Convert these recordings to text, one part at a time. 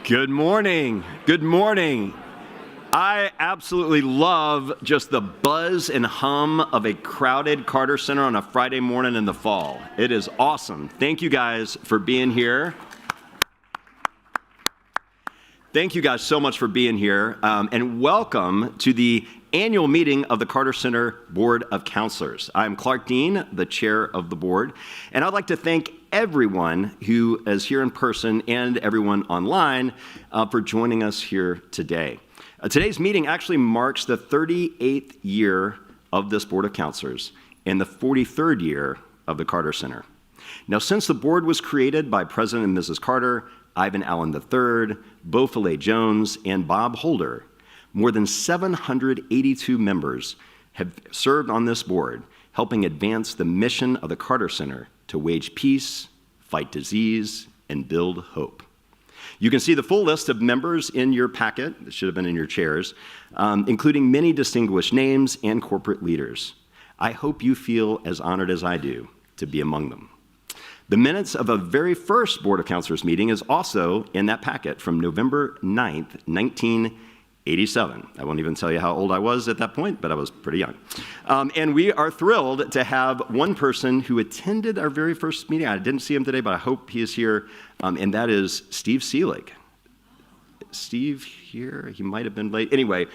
Good morning. Good morning. I absolutely love just the buzz and hum of a crowded Carter Center on a Friday morning in the fall. It is awesome. Thank you guys for being here. Thank you guys so much for being here, and welcome to the annual meeting of the Carter Center Board of Councilors. I'm Clark Dean, the chair of the board, and I'd like to thank everyone who is here in person and everyone online for joining us here today. Today's meeting actually marks the 38th year of this Board of Councilors and the 43rd year of the Carter Center. Now, since the board was created by President and Mrs. Carter, Ivan Allen III, Beaufilet Jones, and Bob Holder, more than 782 members have served on this board, helping advance the mission of the Carter Center to wage peace, fight disease, and build hope. You can see the full list of members in your packet, it should have been in your chairs, including many distinguished names and corporate leaders. I hope you feel as honored as I do to be among them. The minutes of a very first Board of Councilors meeting is also in that packet from November 9th, 1987. I won't even tell you how old I was at that point, but I was pretty young. And we are thrilled to have one person who attended our very first meeting. I didn't see him today, but I hope he is here, and that is Steve Seelig. Steve here? He might have been late. Anyway,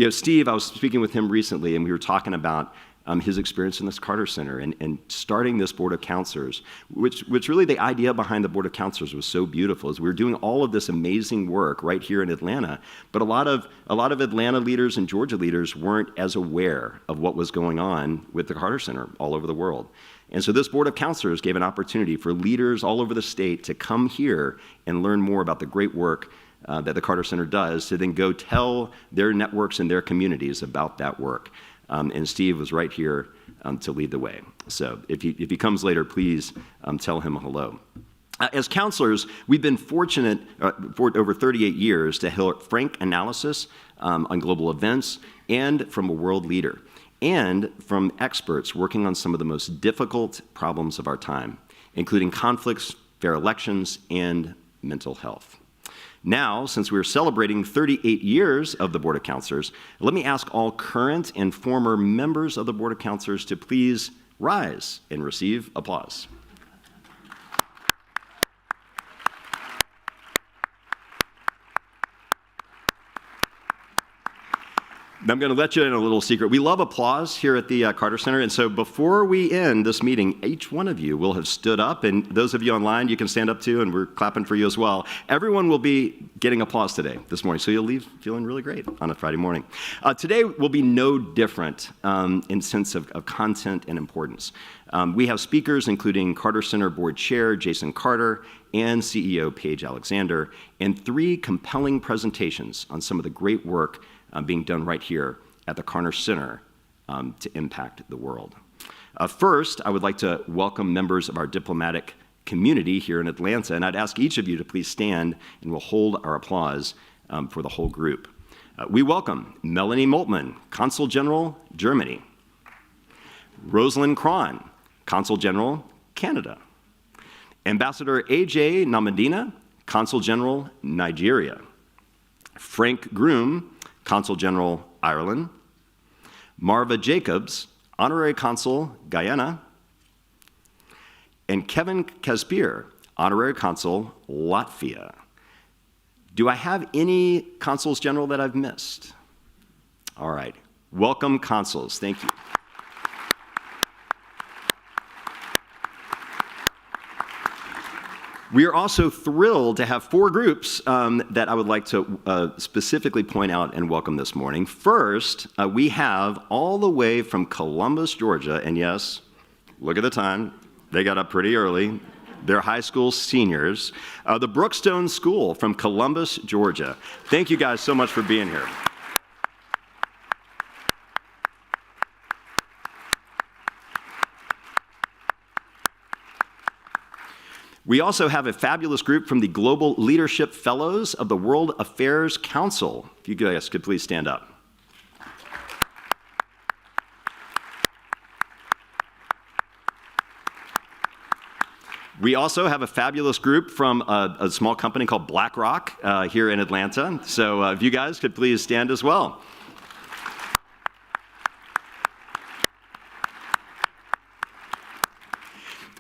Steve, I was speaking with him recently, and we were talking about his experience in this Carter Center and starting this Board of Councilors, which really the idea behind the Board of Councilors was so beautiful, is we were doing all of this amazing work right here in Atlanta, but a lot of Atlanta leaders and Georgia leaders weren't as aware of what was going on with the Carter Center all over the world. And so this Board of Councilors gave an opportunity for leaders all over the state to come here and learn more about the great work that the Carter Center does, to then go tell their networks and their communities about that work. And Steve was right here to lead the way. So if he comes later, please tell him hello. As counselors, we've been fortunate for over 38 years to hear frank analysis on global events and from a world leader, and from experts working on some of the most difficult problems of our time, including conflicts, fair elections, and mental health. Now, since we're celebrating 38 years of the Board of Councilors, let me ask all current and former members of the Board of Councilors to please rise and receive applause. I'm going to let you in a little secret. We love applause here at the Carter Center, and so before we end this meeting, each one of you will have stood up, and those of you online, you can stand up too, and we're clapping for you as well. Everyone will be getting applause today, this morning, so you'll leave feeling really great on a Friday morning. Today will be no different in sense of content and importance. We have speakers including Carter Center Board Chair Jason Carter and CEO Paige Alexander, and 3 compelling presentations on some of the great work being done right here at the Carter Center to impact the world. First, I would like to welcome members of our diplomatic community here in Atlanta, and I'd ask each of you to please stand, and we'll hold our applause for the whole group. We welcome Melanie Moltmann, Consul General, Germany. Rosalynn Cron, Consul General, Canada. Ambassador A.J. Namadina, Consul General, Nigeria. Frank Groom, Consul General, Ireland. Marva Jacobs, Honorary Consul, Guyana. And Kevin Kaspir, Honorary Consul, Latvia. Do I have any Consuls General that I've missed? All right. Welcome, Consuls. Thank you. We are also thrilled to have 4 groups that I would like to specifically point out and welcome this morning. First, we have all the way from Columbus, Georgia, and yes, look at the time, they got up pretty early. They're high school seniors. The Brookstone School from Columbus, Georgia. Thank you guys so much for being here. We also have a fabulous group from the Global Leadership Fellows of the World Affairs Council. If you guys could please stand up. We also have a fabulous group from a small company called BlackRock here in Atlanta. So if you guys could please stand as well.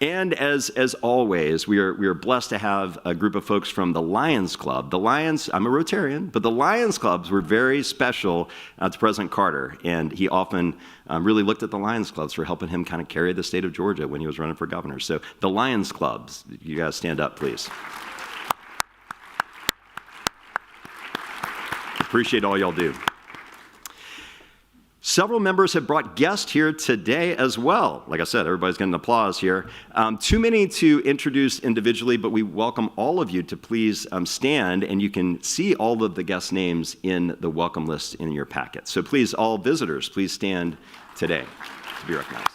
And as always, we are blessed to have a group of folks from the Lions Club. The Lions, I'm a Rotarian, but the Lions Clubs were very special to President Carter, and he often really looked at the Lions Clubs for helping him kind of carry the state of Georgia when he was running for governor. So the Lions Clubs, you guys stand up, please. Appreciate all y'all do. Several members have brought guests here today as well. Like I said, everybody's getting applause here. Too many to introduce individually, but we welcome all of you to please stand, and you can see all of the guest names in the welcome list in your packet. So please, all visitors, please stand today to be recognized.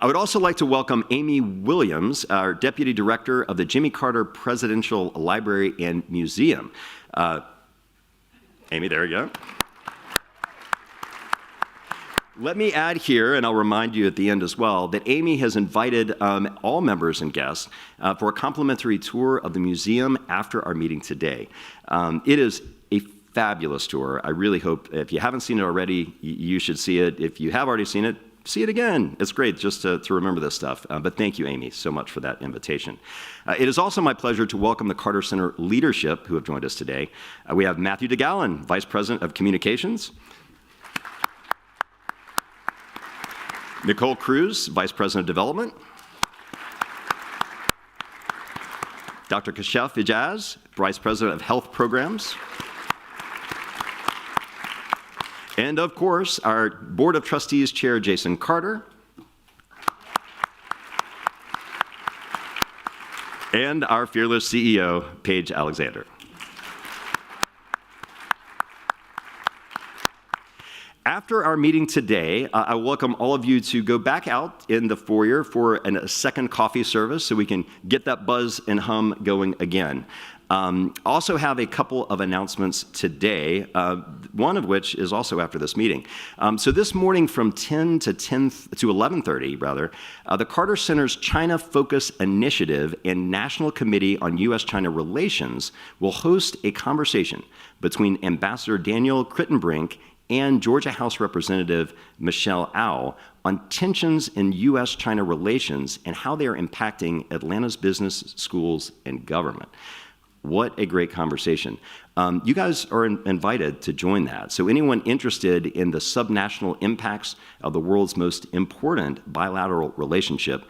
I would also like to welcome Amy Williams, our Deputy Director of the Jimmy Carter Presidential Library and Museum. Amy, there you go. Let me add here, and I'll remind you at the end as well, that Amy has invited all members and guests for a complimentary tour of the museum after our meeting today. It is a fabulous tour. I really hope, if you haven't seen it already, you should see it. If you have already seen it, see it again. It's great just to remember this stuff. But thank you, Amy, so much for that invitation. It is also my pleasure to welcome the Carter Center leadership who have joined us today. We have Matthew DeGallen, Vice President of Communications. Nicole Cruz, Vice President of Development. Dr. Kashef Ijaz, Vice President of Health Programs. And of course, our Board of Trustees Chair, Jason Carter. And our fearless CEO, Paige Alexander. After our meeting today, I welcome all of you to go back out in the foyer for a second coffee service so we can get that buzz and hum going again. Also have a couple of announcements today, one of which is also after this meeting. So this morning from 10 to 11:30, the Carter Center's China Focus Initiative and National Committee on U.S.-China Relations will host a conversation between Ambassador Daniel Crittenbrink and Georgia House Representative Michelle Au on tensions in U.S.-China relations and how they are impacting Atlanta's business, schools, and government. What a great conversation. You guys are invited to join that. So anyone interested in the subnational impacts of the world's most important bilateral relationship,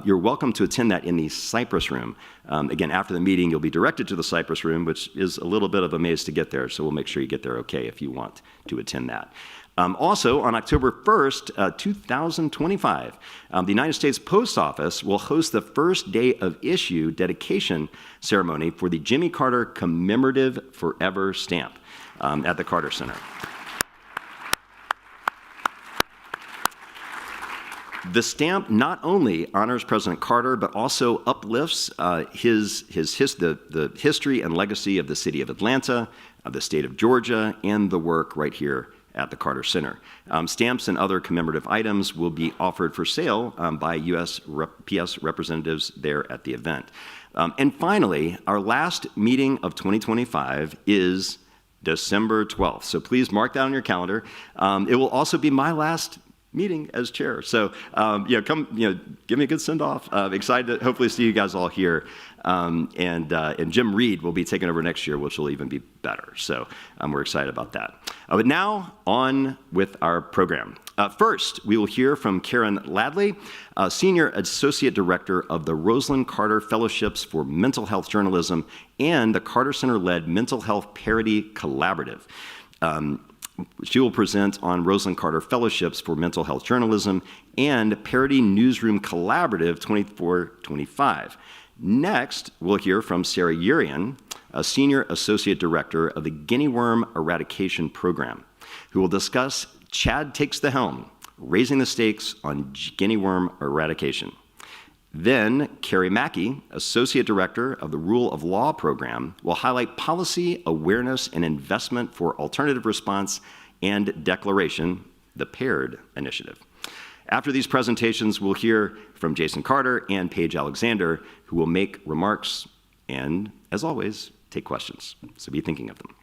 you're welcome to attend that in the Cypress Room. Again, after the meeting, you'll be directed to the Cypress Room, which is a little bit of a maze to get there, so we'll make sure you get there okay if you want to attend that. Also, on October 1st, 2025, the United States Post Office will host the first day of issue dedication ceremony for the Jimmy Carter Commemorative Forever Stamp at the Carter Center. The stamp not only honors President Carter, but also uplifts the history and legacy of the city of Atlanta, of the state of Georgia, and the work right here at the Carter Center. Stamps and other commemorative items will be offered for sale by USPS representatives there at the event. And finally, our last meeting of 2025 is December 12th. So please mark that on your calendar. It will also be my last meeting as chair. So, come, give me a good send-off. Excited to hopefully see you guys all here. And Jim Reed will be taking over next year, which will even be better. So we're excited about that. But now, on with our program. First, we will hear from Karen Ladley, Senior Associate Director of the Rosalynn Carter Fellowships for Mental Health Journalism and the Carter Center-led Mental Health Parity Collaborative. She will present on Rosalynn Carter Fellowships for Mental Health Journalism and Parity Newsroom Collaborative 2425. Next, we'll hear from Sarah Urian, a Senior Associate Director of the Guinea Worm Eradication Program, who will discuss Chad Takes the Helm, Raising the Stakes on Guinea Worm Eradication. Then, Carrie Mackey, Associate Director of the Rule of Law Program, will highlight policy, awareness, and investment for alternative response and declaration, the Paired Initiative. After these presentations, we'll hear from Jason Carter and Paige Alexander, who will make remarks and, as always, take questions. So be thinking of them.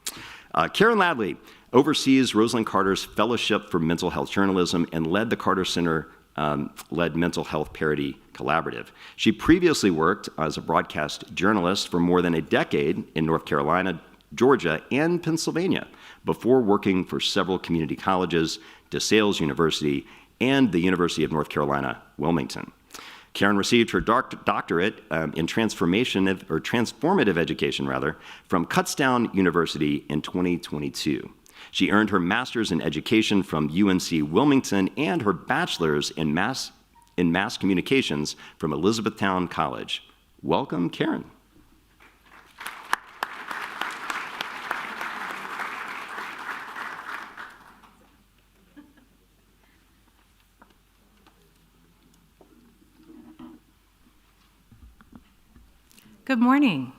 Karen Ladley oversees Rosalynn Carter's Fellowship for Mental Health Journalism and led the Carter Center led Mental Health Parity Collaborative. She previously worked as a broadcast journalist for more than a decade in North Carolina, Georgia, and Pennsylvania, before working for several community colleges, DeSales University, and the University of North Carolina, Wilmington. Karen received her doctorate in transformative education, from Kutztown University in 2022. She earned her master's in education from UNC Wilmington and her bachelor's in mass communications from Elizabethtown College. Welcome, Karen. Good morning.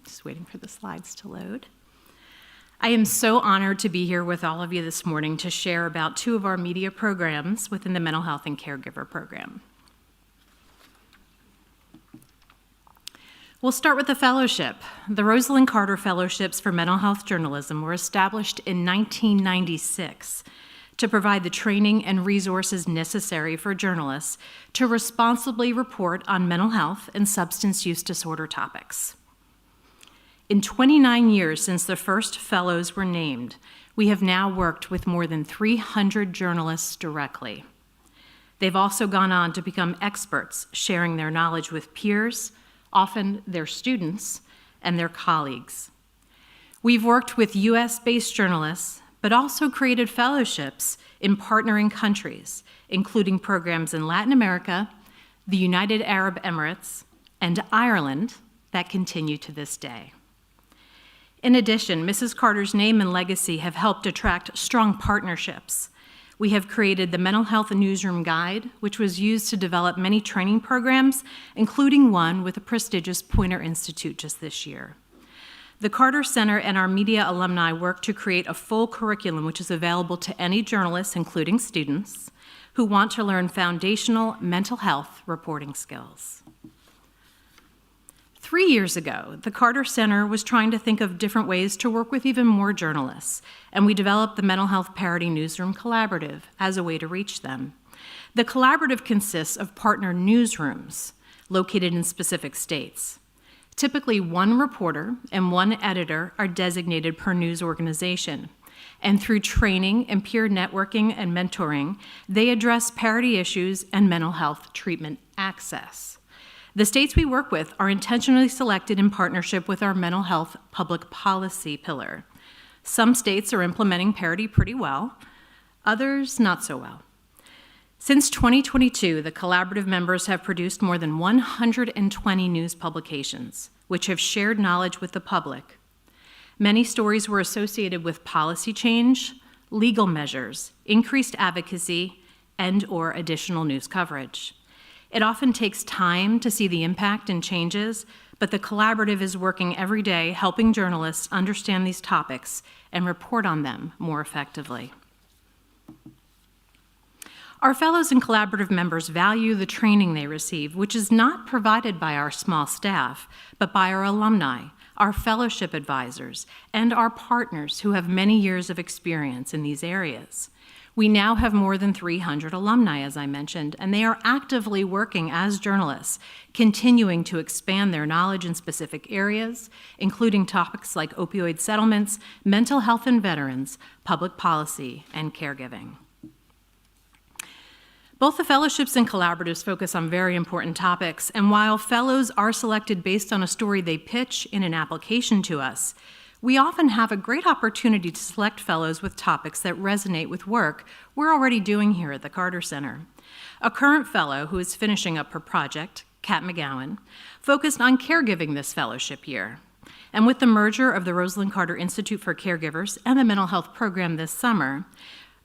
Just waiting for the slides to load. I am so honored to be here with all of you this morning to share about two of our media programs within the Mental Health and Caregiver Program. We'll start with the fellowship. The Rosalynn Carter Fellowships for Mental Health Journalism were established in 1996 to provide the training and resources necessary for journalists to responsibly report on mental health and substance use disorder topics. In 29 years since the first fellows were named, we have now worked with more than 300 journalists directly. They've also gone on to become experts, sharing their knowledge with peers, often their students, and their colleagues. We've worked with US-based journalists, but also created fellowships in partnering countries, including programs in Latin America, the United Arab Emirates, and Ireland that continue to this day. In addition, Mrs. Carter's name and legacy have helped attract strong partnerships. We have created the Mental Health Newsroom Guide, which was used to develop many training programs, including one with the prestigious Poynter Institute just this year. The Carter Center and our media alumni work to create a full curriculum which is available to any journalists, including students, who want to learn foundational mental health reporting skills. 3 years ago, the Carter Center was trying to think of different ways to work with even more journalists, and we developed the Mental Health Parity Newsroom Collaborative as a way to reach them. The collaborative consists of partner newsrooms located in specific states. Typically, one reporter and one editor are designated per news organization, and through training and peer networking and mentoring, they address parity issues and mental health treatment access. The states we work with are intentionally selected in partnership with our mental health public policy pillar. Some states are implementing parity pretty well, others not so well. Since 2022, the collaborative members have produced more than 120 news publications, which have shared knowledge with the public. Many stories were associated with policy change, legal measures, increased advocacy, and/or additional news coverage. It often takes time to see the impact and changes, but the collaborative is working every day helping journalists understand these topics and report on them more effectively. Our fellows and collaborative members value the training they receive, which is not provided by our small staff, but by our alumni, our fellowship advisors, and our partners who have many years of experience in these areas. We now have more than 300 alumni, as I mentioned, and they are actively working as journalists, continuing to expand their knowledge in specific areas, including topics like opioid settlements, mental health and veterans, public policy, and caregiving. Both the fellowships and collaboratives focus on very important topics, and while fellows are selected based on a story they pitch in an application to us, we often have a great opportunity to select fellows with topics that resonate with work we're already doing here at the Carter Center. A current fellow who is finishing up her project, Kat McGowan, focused on caregiving this fellowship year. And with the merger of the Rosalynn Carter Institute for Caregivers and the Mental Health Program this summer,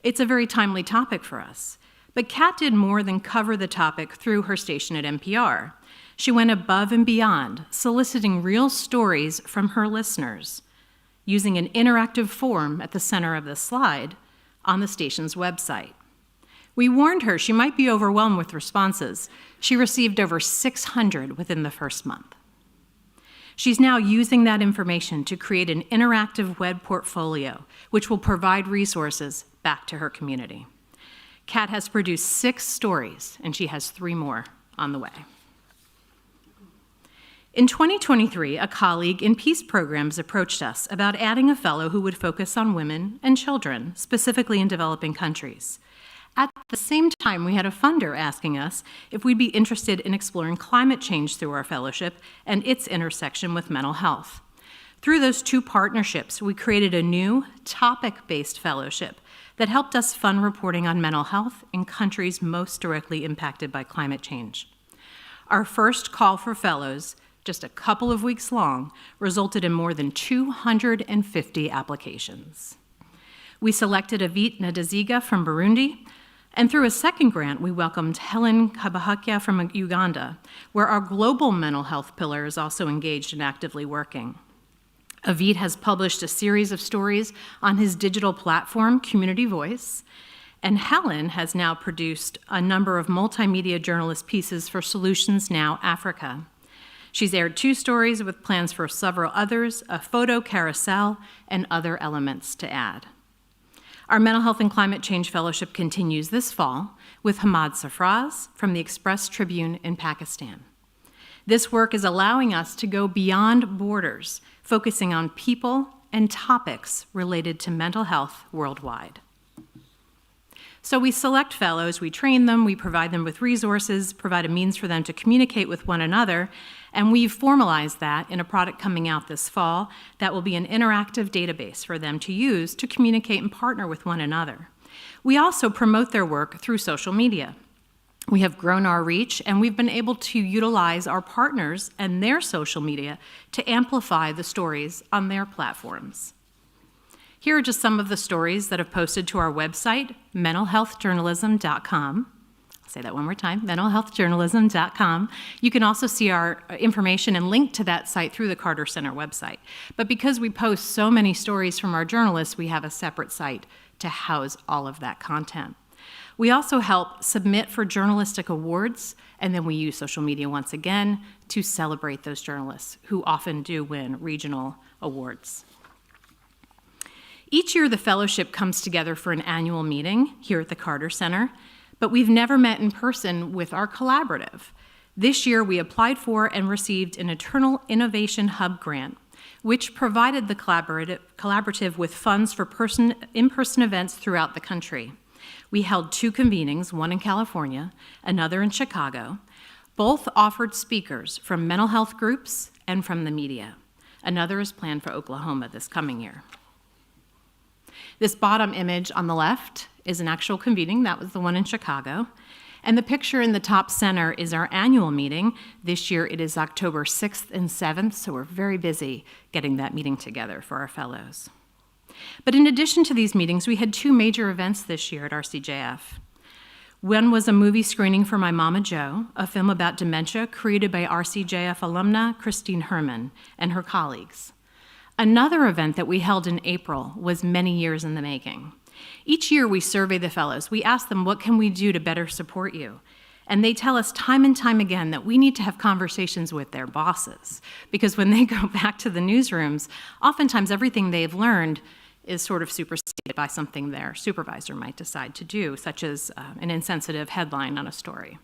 it's a very timely topic for us. But Kat did more than cover the topic through her station at NPR. She went above and beyond, soliciting real stories from her listeners. Using an interactive form at the center of the slide, on the station's website. We warned her she might be overwhelmed with responses. She received over 600 within the first month. She's now using that information to create an interactive web portfolio, which will provide resources back to her community. Kat has produced 6 stories, and she has 3 more on the way. In 2023, a colleague in peace programs approached us about adding a fellow who would focus on women and children, specifically in developing countries. At the same time, we had a funder asking us if we'd be interested in exploring climate change through our fellowship and its intersection with mental health. Through those 2 partnerships, we created a new topic-based fellowship that helped us fund reporting on mental health in countries most directly impacted by climate change. Our first call for fellows, just a couple of weeks long, resulted in more than 250 applications. We selected Avit Nadaziga from Burundi, and through a second grant, we welcomed Helen Kabahakya from Uganda, where our global mental health pillar is also engaged and actively working. Avit has published a series of stories on his digital platform, Community Voice, and Helen has now produced a number of multimedia journalist pieces for Solutions Now Africa. She's aired 2 stories with plans for several others, a photo carousel, and other elements to add. Our Mental Health and Climate Change Fellowship continues this fall with Hamad Safraz from the Express Tribune in Pakistan. This work is allowing us to go beyond borders, focusing on people and topics related to mental health worldwide. So we select fellows, we train them, we provide them with resources, provide a means for them to communicate with one another, and we've formalized that in a product coming out this fall that will be an interactive database for them to use to communicate and partner with one another. We also promote their work through social media. We have grown our reach, and we've been able to utilize our partners and their social media to amplify the stories on their platforms. Here are just some of the stories that have posted to our website, mentalhealthjournalism.com. I'll say that one more time, mentalhealthjournalism.com. You can also see our information and link to that site through the Carter Center website. But because we post so many stories from our journalists, we have a separate site to house all of that content. We also help submit for journalistic awards, and then we use social media once again to celebrate those journalists who often do win regional awards. Each year, the fellowship comes together for an annual meeting here at the Carter Center, but we've never met in person with our collaborative. This year, we applied for and received an Eternal Innovation Hub grant, which provided the collaborative with funds for in-person events throughout the country. We held 2 convenings, one in California, another in Chicago. Both offered speakers from mental health groups and from the media. Another is planned for Oklahoma this coming year. This bottom image on the left is an actual convening. That was the one in Chicago. And the picture in the top center is our annual meeting. This year it is October 6th and 7th, so we're very busy getting that meeting together for our fellows. But in addition to these meetings, we had 2 major events this year at RCJF. One was a movie screening for My Mama Jo, a film about dementia created by RCJF alumna Christine Herman and her colleagues. Another event that we held in April was many years in the making. Each year we survey the fellows. We ask them, what can we do to better support you? And they tell us time and time again that we need to have conversations with their bosses, because when they go back to the newsrooms, oftentimes everything they've learned is sort of superseded by something their supervisor might decide to do, such as an insensitive headline on a story.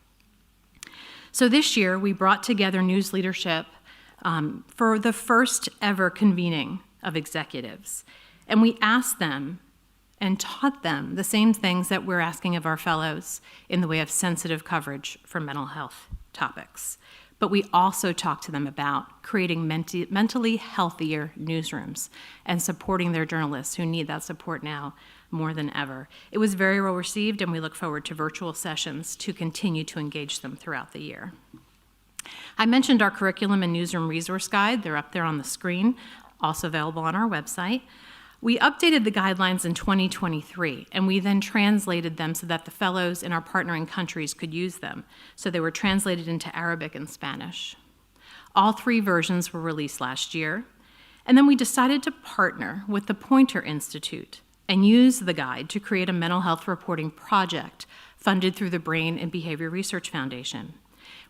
So this year we brought together news leadership for the first ever convening of executives. And we asked them and taught them the same things that we're asking of our fellows in the way of sensitive coverage for mental health topics. But we also talked to them about creating mentally healthier newsrooms and supporting their journalists who need that support now more than ever. It was very well received, and we look forward to virtual sessions to continue to engage them throughout the year. I mentioned our curriculum and newsroom resource guide. They're up there on the screen, also available on our website. We updated the guidelines in 2023, and we then translated them so that the fellows in our partnering countries could use them. So they were translated into Arabic and Spanish. All 3 versions were released last year. And then we decided to partner with the Poynter Institute and used the guide to create a mental health reporting project funded through the Brain and Behavior Research Foundation.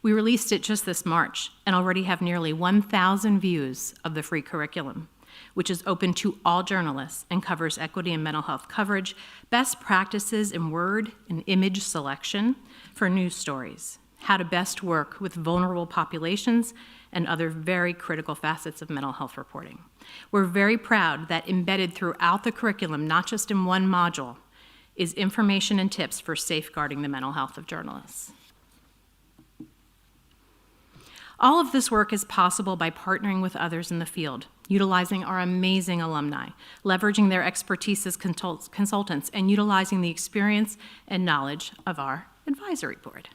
We released it just this March and already have nearly 1,000 views of the free curriculum, which is open to all journalists and covers equity and mental health coverage, best practices in word and image selection for news stories, how to best work with vulnerable populations, and other very critical facets of mental health reporting. We're very proud that embedded throughout the curriculum, not just in one module, is information and tips for safeguarding the mental health of journalists. All of this work is possible by partnering with others in the field, utilizing our amazing alumni, leveraging their expertise as consultants, and utilizing the experience and knowledge of our advisory board.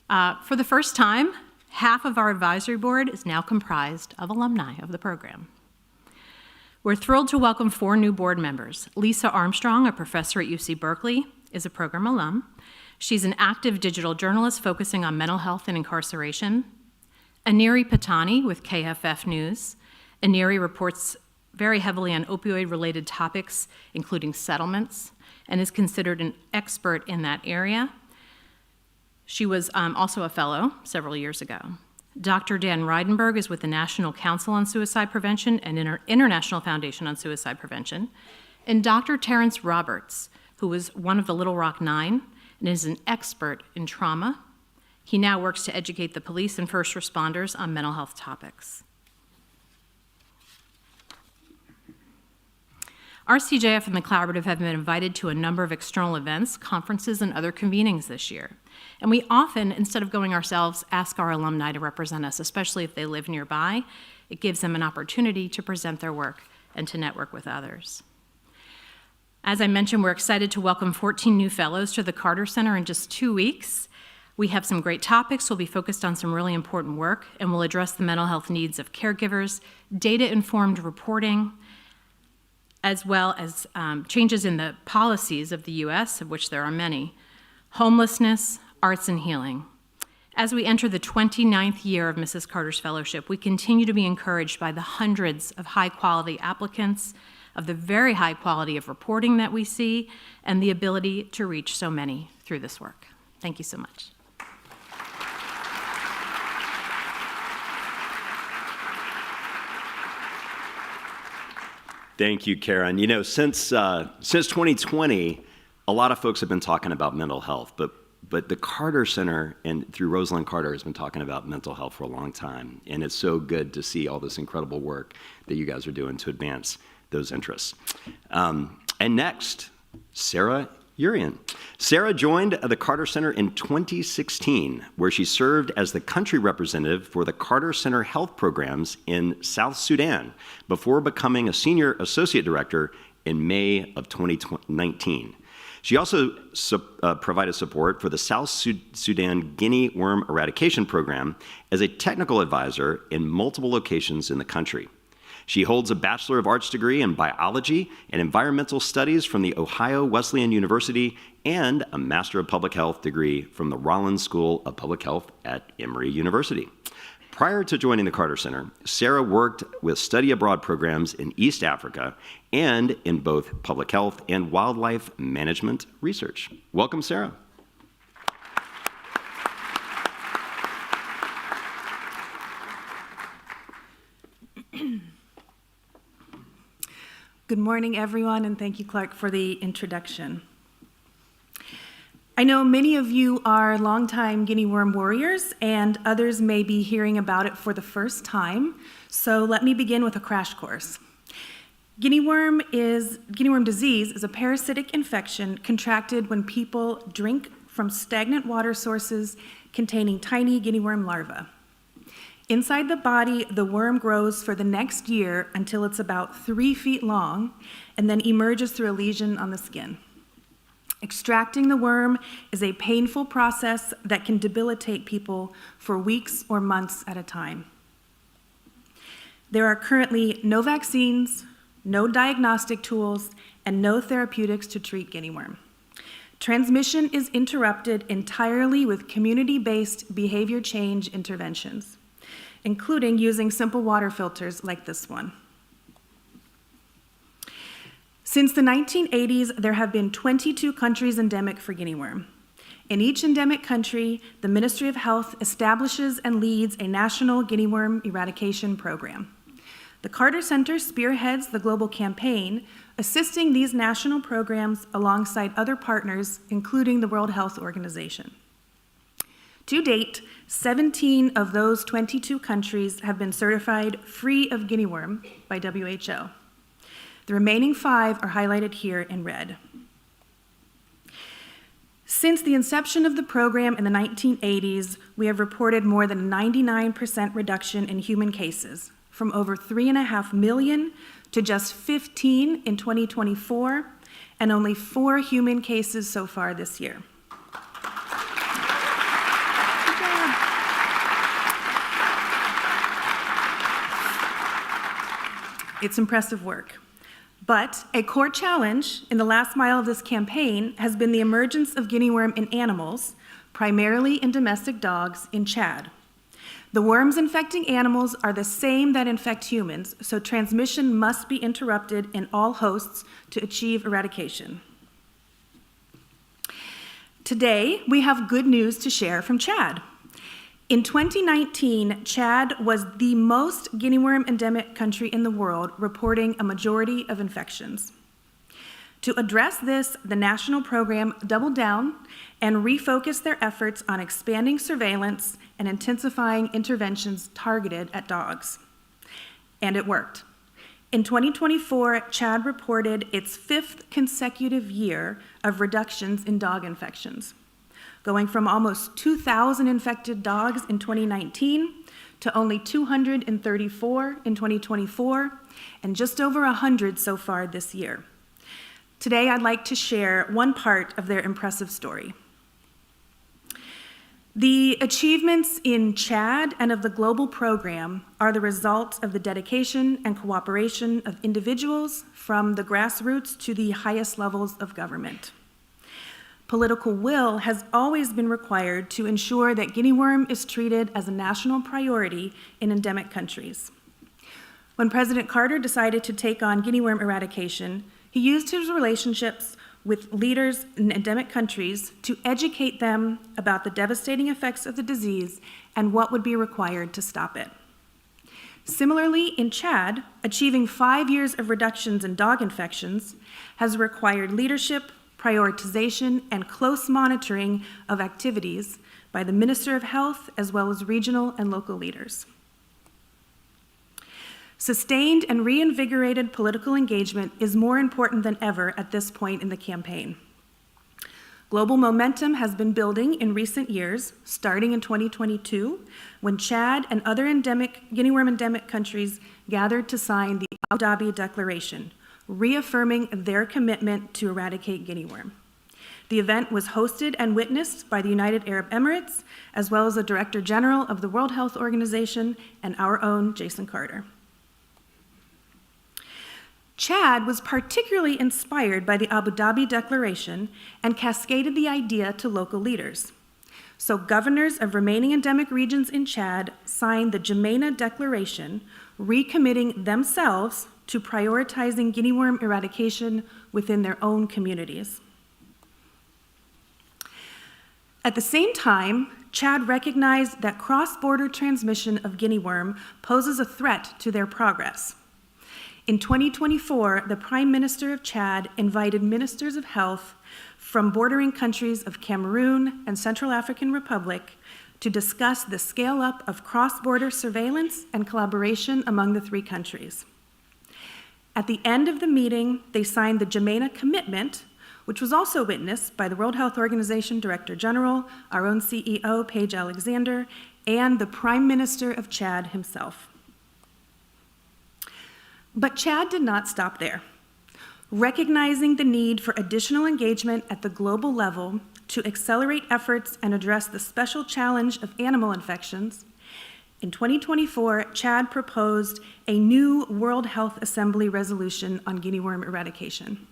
For the first time, half of our advisory board is now comprised of alumni of the program. We're thrilled to welcome 4 new board members. Lisa Armstrong, a professor at UC Berkeley, is a program alum. She's an active digital journalist focusing on mental health and incarceration. Aneri Patani with KFF News. Aneri reports very heavily on opioid-related topics, including settlements, and is considered an expert in that area. She was also a fellow several years ago. Dr. Dan Reidenberg is with the National Council on Suicide Prevention and International Foundation on Suicide Prevention. And Dr. Terrence Roberts, who was one of the Little Rock Nine and is an expert in trauma. He now works to educate the police and first responders on mental health topics. RCJF and the Collaborative have been invited to a number of external events, conferences, and other convenings this year. And we often, instead of going ourselves, ask our alumni to represent us, especially if they live nearby. It gives them an opportunity to present their work and to network with others. As I mentioned, we're excited to welcome 14 new fellows to the Carter Center in just 2 weeks. We have some great topics. We'll be focused on some really important work, and we'll address the mental health needs of caregivers, data-informed reporting, as well as changes in the policies of the U.S., of which there are many, homelessness, arts, and healing. As we enter the 29th year of Mrs. Carter's Fellowship, we continue to be encouraged by the hundreds of high-quality applicants, of the very high quality of reporting that we see, and the ability to reach so many through this work. Thank you so much. Thank you, Karen. You know, since 2020, a lot of folks have been talking about mental health, but the Carter Center and through Rosalynn Carter has been talking about mental health for a long time, and it's so good to see all this incredible work that you guys are doing to advance those interests. And next, Sarah Urian. Sarah joined the Carter Center in 2016, where she served as the country representative for the Carter Center Health Programs in South Sudan before becoming a senior associate director in May of 2019. She also provided support for the South Sudan guinea worm eradication program as a technical advisor in multiple locations in the country. She holds a Bachelor of Arts degree in Biology and Environmental Studies from the Ohio Wesleyan University and a Master of Public Health degree from the Rollins School of Public Health at Emory University. Prior to joining the Carter Center, Sarah worked with study abroad programs in East Africa and in both public health and wildlife management research. Welcome, Sarah. Good morning, everyone, and thank you, Clark, for the introduction. I know many of you are longtime guinea worm warriors, and others may be hearing about it for the first time, so let me begin with a crash course. Guinea worm disease is a parasitic infection contracted when people drink from stagnant water sources containing tiny guinea worm larvae. Inside the body, the worm grows for the next year until it's about 3 feet long and then emerges through a lesion on the skin. Extracting the worm is a painful process that can debilitate people for weeks or months at a time. There are currently no vaccines, no diagnostic tools, and no therapeutics to treat guinea worm. Transmission is interrupted entirely with community-based behavior change interventions, including using simple water filters like this one. Since the 1980s, there have been 22 countries endemic for guinea worm. In each endemic country, the Ministry of Health establishes and leads a national guinea worm eradication program. The Carter Center spearheads the global campaign, assisting these national programs alongside other partners, including the World Health Organization. To date, 17 of those 22 countries have been certified free of guinea worm by WHO. The remaining 5 are highlighted here in red. Since the inception of the program in the 1980s, we have reported more than 99% reduction in human cases, from over 3.5 million to just 15 in 2024, and only 4 human cases so far this year. It's impressive work. But a core challenge in the last mile of this campaign has been the emergence of guinea worm in animals, primarily in domestic dogs in Chad. The worms infecting animals are the same that infect humans, so transmission must be interrupted in all hosts to achieve eradication. Today, we have good news to share from Chad. In 2019, Chad was the most guinea worm endemic country in the world, reporting a majority of infections. To address this, the national program doubled down and refocused their efforts on expanding surveillance and intensifying interventions targeted at dogs. And it worked. In 2024, Chad reported its 5th consecutive year of reductions in dog infections, going from almost 2,000 infected dogs in 2019 to only 234 in 2024, and just over 100 so far this year. Today, I'd like to share one part of their impressive story. The achievements in Chad and of the global program are the result of the dedication and cooperation of individuals from the grassroots to the highest levels of government. Political will has always been required to ensure that guinea worm is treated as a national priority in endemic countries. When President Carter decided to take on guinea worm eradication, he used his relationships with leaders in endemic countries to educate them about the devastating effects of the disease and what would be required to stop it. Similarly, in Chad, achieving 5 years of reductions in dog infections has required leadership, prioritization, and close monitoring of activities by the Minister of Health as well as regional and local leaders. Sustained and reinvigorated political engagement is more important than ever at this point in the campaign. Global momentum has been building in recent years, starting in 2022, when Chad and other guinea worm endemic countries gathered to sign the Abu Dhabi Declaration, reaffirming their commitment to eradicate guinea worm. The event was hosted and witnessed by the United Arab Emirates, as well as the Director General of the World Health Organization and our own Jason Carter. Chad was particularly inspired by the Abu Dhabi Declaration and cascaded the idea to local leaders. So governors of remaining endemic regions in Chad signed the Jamena Declaration, recommitting themselves to prioritizing guinea worm eradication within their own communities. At the same time, Chad recognized that cross-border transmission of guinea worm poses a threat to their progress. In 2024, the Prime Minister of Chad invited ministers of health from bordering countries of Cameroon and Central African Republic to discuss the scale-up of cross-border surveillance and collaboration among the 3 countries. At the end of the meeting, they signed the Jamena Commitment, which was also witnessed by the World Health Organization Director General, our own CEO, Paige Alexander, and the Prime Minister of Chad himself. But Chad did not stop there. Recognizing the need for additional engagement at the global level to accelerate efforts and address the special challenge of animal infections, in 2024, Chad proposed a new World Health Assembly resolution on guinea worm eradication.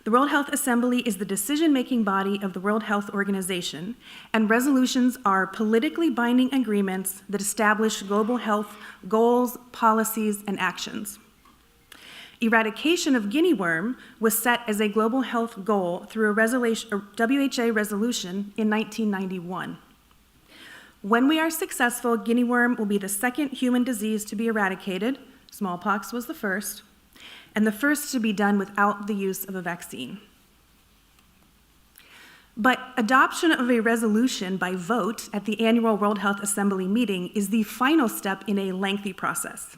The World Health Assembly is the decision-making body of the World Health Organization, and resolutions are politically binding agreements that establish global health goals, policies, and actions. Eradication of guinea worm was set as a global health goal through a WHA resolution in 1991. When we are successful, guinea worm will be the second human disease to be eradicated. Smallpox was the first, and the first to be done without the use of a vaccine. But adoption of a resolution by vote at the annual World Health Assembly meeting is the final step in a lengthy process.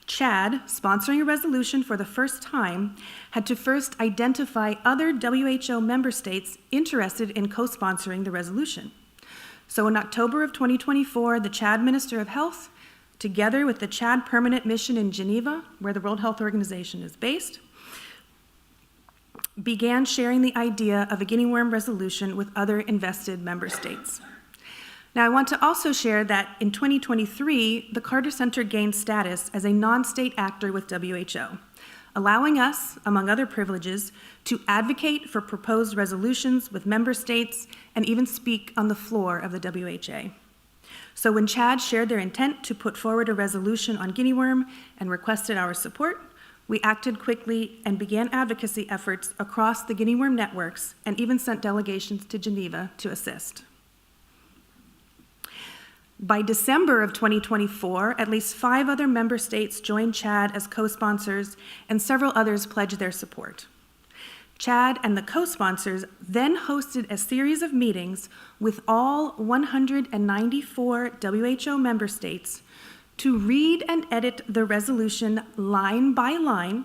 Chad, sponsoring a resolution for the first time, had to first identify other WHO member states interested in co-sponsoring the resolution. So in October of 2024, the Chad Minister of Health, together with the Chad Permanent Mission in Geneva, where the World Health Organization is based, began sharing the idea of a guinea worm resolution with other invested member states. Now, I want to also share that in 2023, the Carter Center gained status as a non-state actor with WHO, allowing us, among other privileges, to advocate for proposed resolutions with member states and even speak on the floor of the WHA. So when Chad shared their intent to put forward a resolution on guinea worm and requested our support, we acted quickly and began advocacy efforts across the guinea worm networks and even sent delegations to Geneva to assist. By December of 2024, at least 5 other member states joined Chad as co-sponsors, and several others pledged their support. Chad and the co-sponsors then hosted a series of meetings with all 194 WHO member states to read and edit the resolution line by line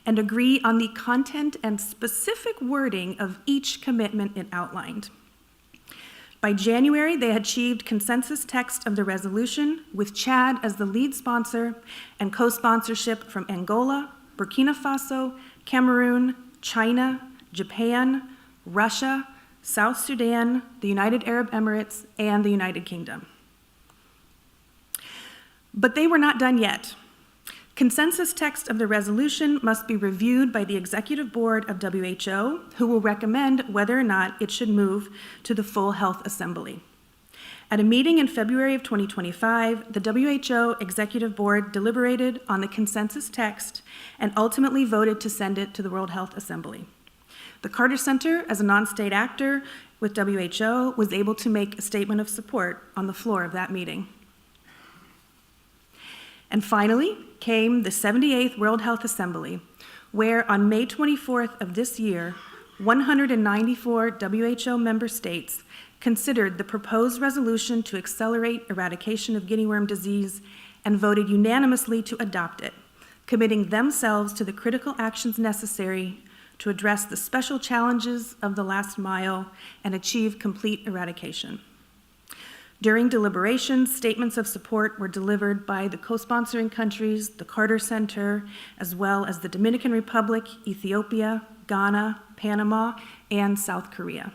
and agree on the content and specific wording of each commitment it outlined. By January, they had achieved consensus text of the resolution with Chad as the lead sponsor and co-sponsorship from Angola, Burkina Faso, Cameroon, China, Japan, Russia, South Sudan, the United Arab Emirates, and the United Kingdom. But they were not done yet. Consensus text of the resolution must be reviewed by the Executive Board of WHO, who will recommend whether or not it should move to the full Health Assembly. At a meeting in February of 2025, the WHO Executive Board deliberated on the consensus text and ultimately voted to send it to the World Health Assembly. The Carter Center, as a non-state actor with WHO, was able to make a statement of support on the floor of that meeting. And finally came the 78th World Health Assembly, where on May 24th of this year, 194 WHO member states considered the proposed resolution to accelerate eradication of guinea worm disease and voted unanimously to adopt it, committing themselves to the critical actions necessary to address the special challenges of the last mile and achieve complete eradication. During deliberations, statements of support were delivered by the co-sponsoring countries, the Carter Center, as well as the Dominican Republic, Ethiopia, Ghana, Panama, and South Korea.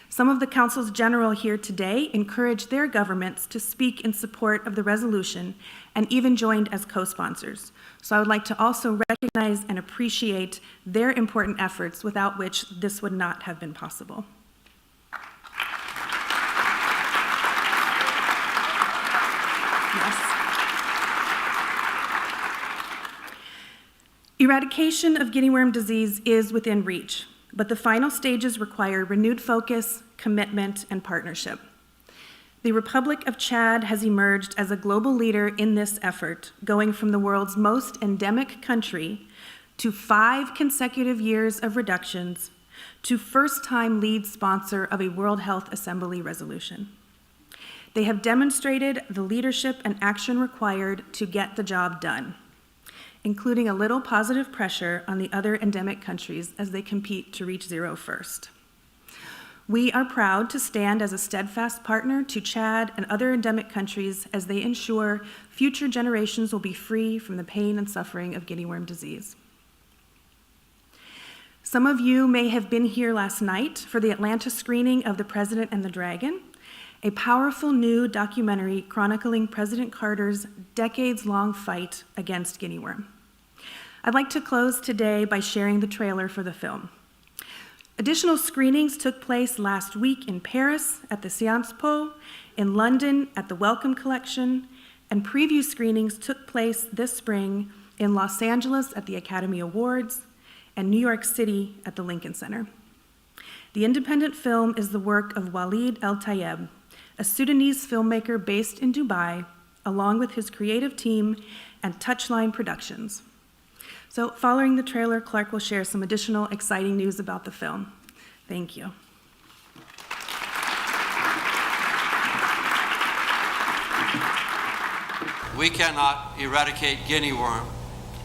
Some of the Councils General here today encouraged their governments to speak in support of the resolution and even joined as co-sponsors. So I would like to also recognize and appreciate their important efforts, without which this would not have been possible. Eradication of guinea worm disease is within reach, but the final stages require renewed focus, commitment, and partnership. The Republic of Chad has emerged as a global leader in this effort, going from the world's most endemic country to 5 consecutive years of reductions to first-time lead sponsor of a World Health Assembly resolution. They have demonstrated the leadership and action required to get the job done, including a little positive pressure on the other endemic countries as they compete to reach zero first. We are proud to stand as a steadfast partner to Chad and other endemic countries as they ensure future generations will be free from the pain and suffering of guinea worm disease. Some of you may have been here last night for the Atlanta screening of The President and the Dragon, a powerful new documentary chronicling President Carter's decades-long fight against guinea worm. I'd like to close today by sharing the trailer for the film. Additional screenings took place last week in Paris at the Sciences Po, in London at the Wellcome Collection, and preview screenings took place this spring in Los Angeles at the Academy Awards, and New York City at the Lincoln Center. The independent film is the work of Walid El Tayeb, a Sudanese filmmaker based in Dubai, along with his creative team and Touchline Productions. So following the trailer, Clark will share some additional exciting news about the film. Thank you. We cannot eradicate guinea worm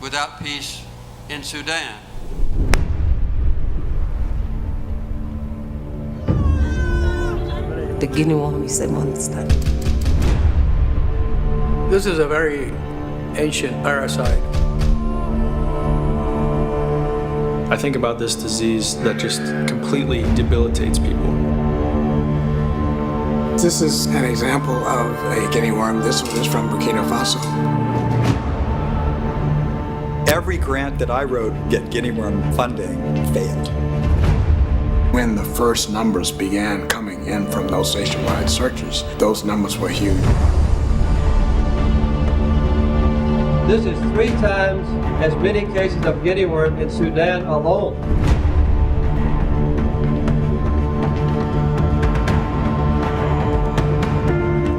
without peace in Sudan. The guinea worm is a monster. This is a very ancient parasite. I think about this disease that just completely debilitates people. This is an example of a guinea worm. This one is from Burkina Faso. Every grant that I wrote to get guinea worm funding failed. When the first numbers began coming in from those nationwide searches, those numbers were huge. This is 3 times as many cases of guinea worm in Sudan alone.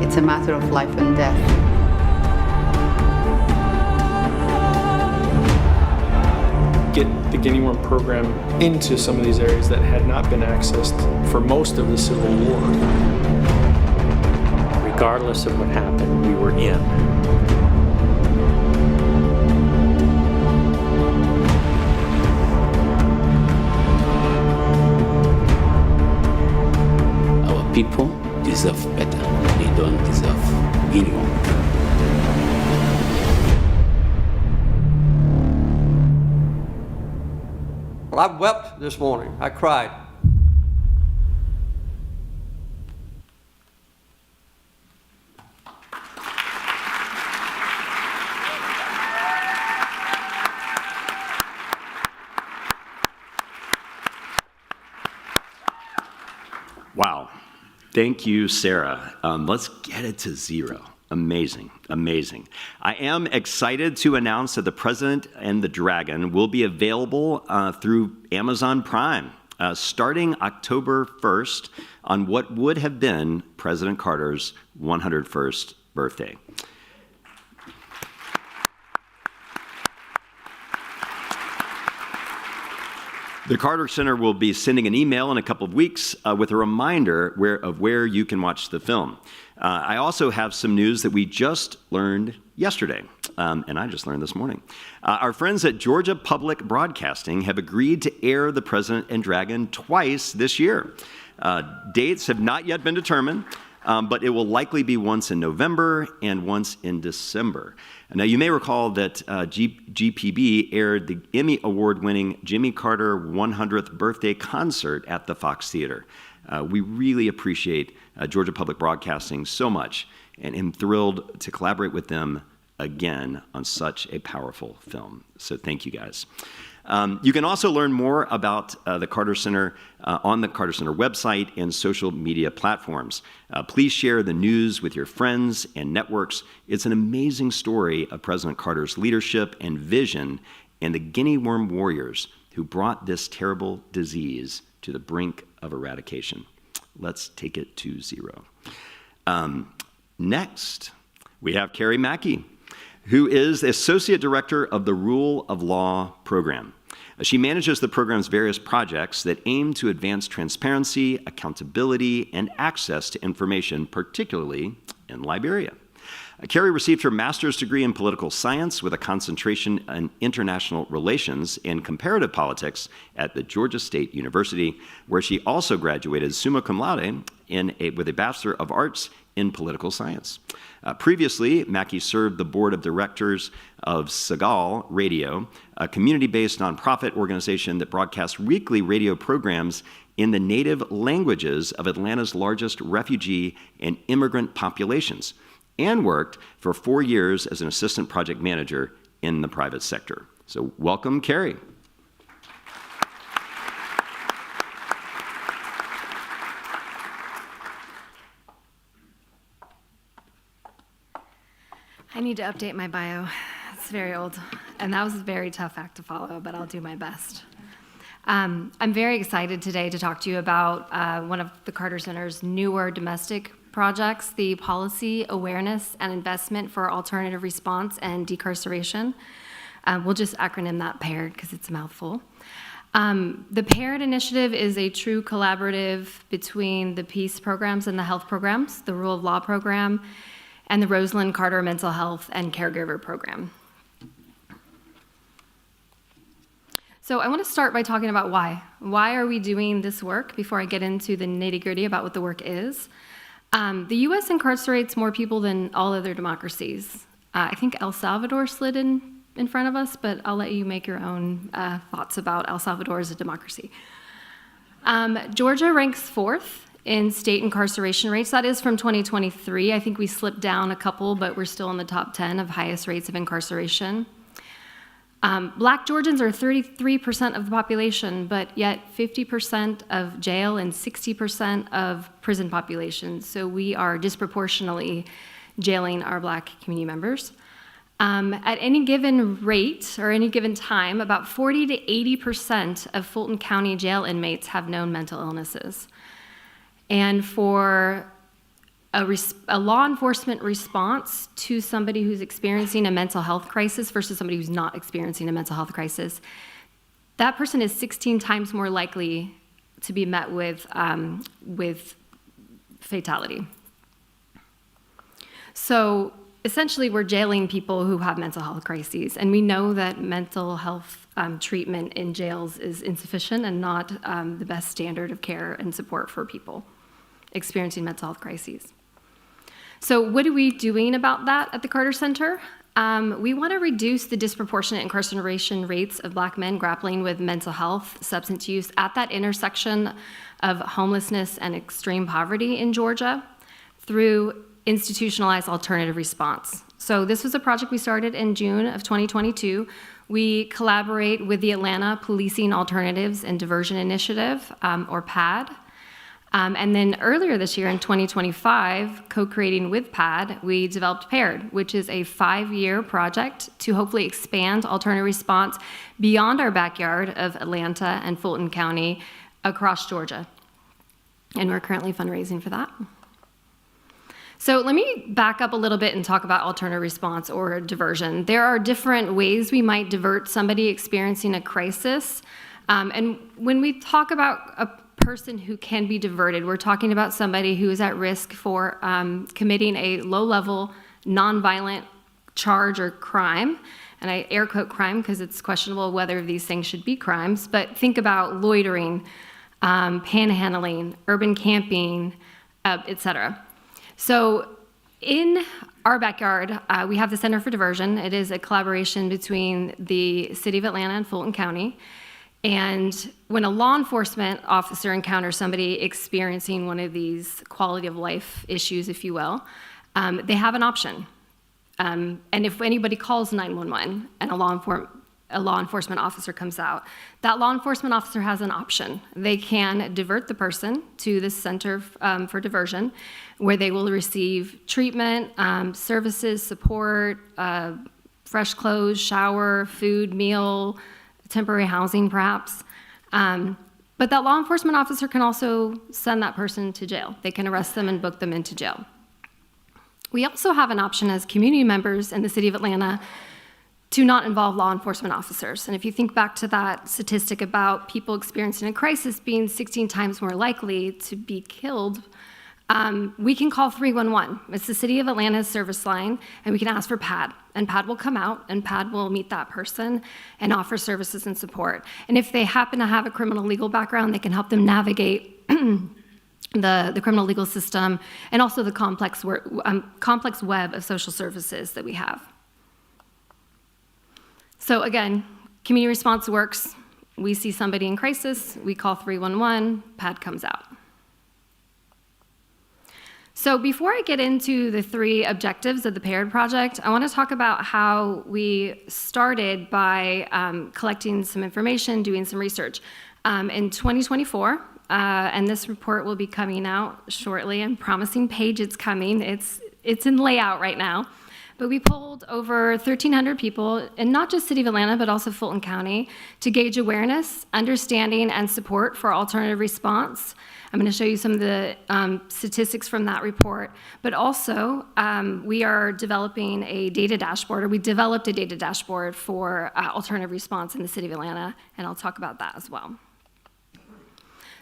It's a matter of life and death. Get the guinea worm program into some of these areas that had not been accessed for most of the Civil War. Regardless of what happened, we were in. Our people deserve better. They don't deserve guinea worm. Well, I wept this morning. I cried. Wow. Thank you, Sarah. Let's get it to 0. Amazing, amazing. I am excited to announce that The President and the Dragon will be available through Amazon Prime starting October 1st on what would have been President Carter's 101st birthday. The Carter Center will be sending an email in a couple of weeks with a reminder of where you can watch the film. I also have some news that we just learned yesterday, and I just learned this morning. Our friends at Georgia Public Broadcasting have agreed to air The President and Dragon twice this year. Dates have not yet been determined, but it will likely be once in November and once in December. Now, you may recall that GPB aired the Emmy Award-winning Jimmy Carter 100th birthday concert at the Fox Theater. We really appreciate Georgia Public Broadcasting so much, and am thrilled to collaborate with them again on such a powerful film. So thank you, guys. You can also learn more about the Carter Center on the Carter Center website and social media platforms. Please share the news with your friends and networks. It's an amazing story of President Carter's leadership and vision and the guinea worm warriors who brought this terrible disease to the brink of eradication. Let's take it to 0. Next, we have Carrie Mackey, who is the Associate Director of the Rule of Law Program. She manages the program's various projects that aim to advance transparency, accountability, and access to information, particularly in Liberia. Carrie received her master's degree in political science with a concentration in international relations and comparative politics at the Georgia State University, where she also graduated summa cum laude with a Bachelor of Arts in political science. Previously, Mackey served the board of directors of Segal Radio, a community-based nonprofit organization that broadcasts weekly radio programs in the native languages of Atlanta's largest refugee and immigrant populations, and worked for 4 years as an assistant project manager in the private sector. So welcome, Carrie. I need to update my bio. It's very old. And that was a very tough act to follow, but I'll do my best. I'm very excited today to talk to you about one of the Carter Center's newer domestic projects, the Policy Awareness and Investment for Alternative Response and Decarceration. We'll just acronym that PAIRD because it's a mouthful. The PAIRD initiative is a true collaborative between the PEACE programs and the health programs, the Rule of Law program, and the Rosalynn Carter Mental Health and Caregiver program. So I want to start by talking about why. Why are we doing this work before I get into the nitty-gritty about what the work is? The U.S. incarcerates more people than all other democracies. I think El Salvador slid in front of us, but I'll let you make your own thoughts about El Salvador as a democracy. Georgia ranks 4th in state incarceration rates. That is from 2023. I think we slipped down a couple, but we're still in the top 10 of highest rates of incarceration. Black Georgians are 33% of the population, but yet 50% of jail and 60% of prison population. So we are disproportionately jailing our Black community members. At any given rate or any given time, about 40 to 80% of Fulton County jail inmates have known mental illnesses. And for a law enforcement response to somebody who's experiencing a mental health crisis versus somebody who's not experiencing a mental health crisis, that person is 16 times more likely to be met with fatality. So essentially, we're jailing people who have mental health crises, and we know that mental health treatment in jails is insufficient and not the best standard of care and support for people experiencing mental health crises. So what are we doing about that at the Carter Center? We want to reduce the disproportionate incarceration rates of Black men grappling with mental health, substance use at that intersection of homelessness and extreme poverty in Georgia through institutionalized alternative response. So this was a project we started in June of 2022. We collaborate with the Atlanta Policing Alternatives and Diversion Initiative, or PAD. And then earlier this year in 2025, co-creating with PAD, we developed PAIRD, which is a 5-year project to hopefully expand alternative response beyond our backyard of Atlanta and Fulton County across Georgia. And we're currently fundraising for that. So let me back up a little bit and talk about alternative response or diversion. There are different ways we might divert somebody experiencing a crisis. And when we talk about a person who can be diverted, we're talking about somebody who is at risk for committing a low-level, nonviolent charge or crime. And I air quote crime because it's questionable whether these things should be crimes, but think about loitering, panhandling, urban camping, etc. So in our backyard, we have the Center for Diversion. It is a collaboration between the City of Atlanta and Fulton County. And when a law enforcement officer encounters somebody experiencing one of these quality of life issues, if you will, they have an option. And if anybody calls 911 and a law enforcement officer comes out, that law enforcement officer has an option. They can divert the person to the Center for Diversion, where they will receive treatment, services, support, fresh clothes, shower, food, meal, temporary housing perhaps. But that law enforcement officer can also send that person to jail. They can arrest them and book them into jail. We also have an option as community members in the City of Atlanta to not involve law enforcement officers. And if you think back to that statistic about people experiencing a crisis being 16 times more likely to be killed, we can call 311. It's the City of Atlanta's service line, and we can ask for PAD. And PAD will come out, and PAD will meet that person and offer services and support. And if they happen to have a criminal legal background, they can help them navigate the criminal legal system and also the complex web of social services that we have. So again, community response works. We see somebody in crisis, we call 311, PAD comes out. So before I get into the 3 objectives of the PAIRD project, I want to talk about how we started by collecting some information, doing some research. In 2024, and this report will be coming out shortly. I'm promising Paige it's coming. It's in layout right now. But we polled over 1,300 people, in not just City of Atlanta, but also Fulton County, to gauge awareness, understanding, and support for alternative response. I'm going to show you some of the statistics from that report. But also, we are developing a data dashboard, or we developed a data dashboard for alternative response in the City of Atlanta, and I'll talk about that as well.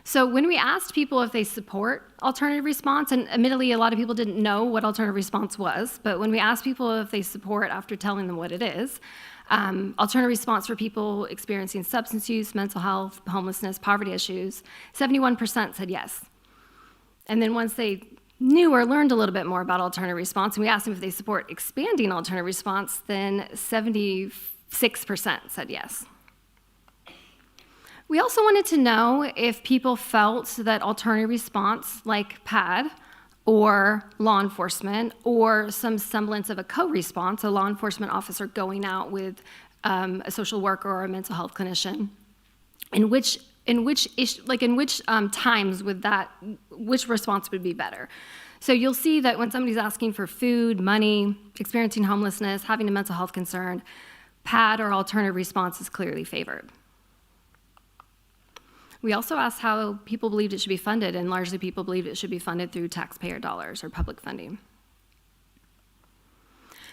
So when we asked people if they support alternative response, and admittedly a lot of people didn't know what alternative response was, but when we asked people if they support after telling them what it is, alternative response for people experiencing substance use, mental health, homelessness, poverty issues, 71% said yes. And then once they knew or learned a little bit more about alternative response, and we asked them if they support expanding alternative response, then 76% said yes. We also wanted to know if people felt that alternative response, like PAD, or law enforcement, or some semblance of a co-response, a law enforcement officer going out with a social worker or a mental health clinician, in which times would that, which response would be better? So you'll see that when somebody's asking for food, money, experiencing homelessness, having a mental health concern, PAD or alternative response is clearly favored. We also asked how people believed it should be funded, and largely people believed it should be funded through taxpayer dollars or public funding.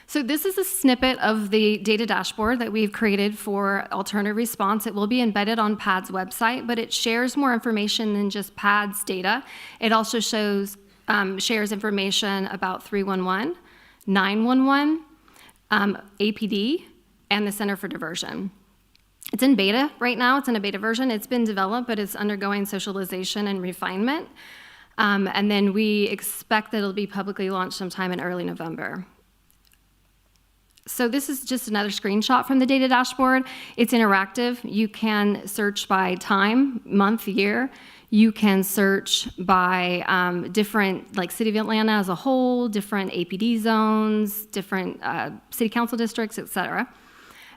So this is a snippet of the data dashboard that we've created for alternative response. It will be embedded on PAD's website, but it shares more information than just PAD's data. It also shares information about 311, 911, APD, and the Center for Diversion. It's in beta right now. It's in a beta version. It's been developed, but it's undergoing socialization and refinement. And then we expect that it'll be publicly launched sometime in early November. So this is just another screenshot from the data dashboard. It's interactive. You can search by time, month, year. You can search by different, like City of Atlanta as a whole, different APD zones, different city council districts, et cetera.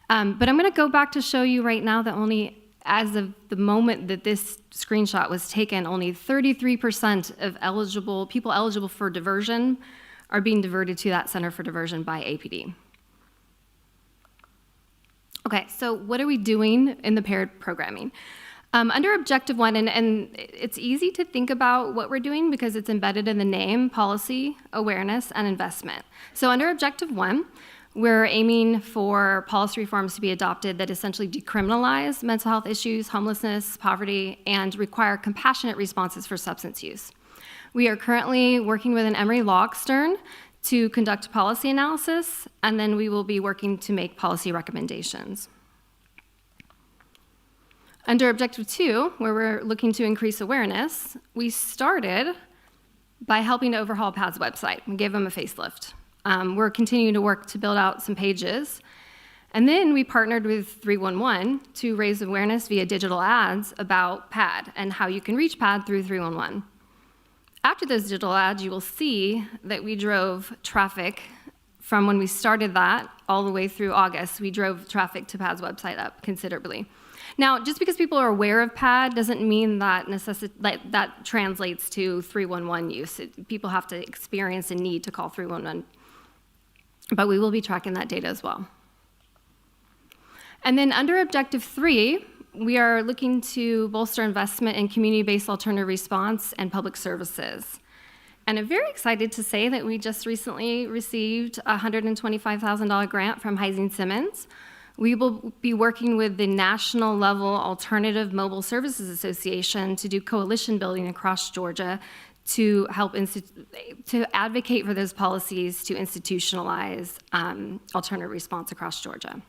But I'm going to go back to show you right now that only as of the moment that this screenshot was taken, only 33% of people eligible for diversion are being diverted to that Center for Diversion by APD. Okay, so what are we doing in the paired programming? Under Objective 1, and it's easy to think about what we're doing because it's embedded in the name, policy, awareness, and investment. So under Objective 1, we're aiming for policy reforms to be adopted that essentially decriminalize mental health issues, homelessness, poverty, and require compassionate responses for substance use. We are currently working with an Emory law extern to conduct policy analysis, and then we will be working to make policy recommendations. Under Objective 2, where we're looking to increase awareness, we started by helping to overhaul PAD's website and give them a facelift. We're continuing to work to build out some pages. And then we partnered with 311 to raise awareness via digital ads about PAD and how you can reach PAD through 311. After those digital ads, you will see that we drove traffic from when we started that all the way through August. We drove traffic to PAD's website up considerably. Now, just because people are aware of PAD doesn't mean that that translates to 311 use. People have to experience a need to call 311. But we will be tracking that data as well. And then under Objective 3, we are looking to bolster investment in community-based alternative response and public services. And I'm very excited to say that we just recently received a $125,000 grant from Heising Simmons. We will be working with the national level Alternative Mobile Services Association to do coalition building across Georgia to help to advocate for those policies to institutionalize alternative response across Georgia.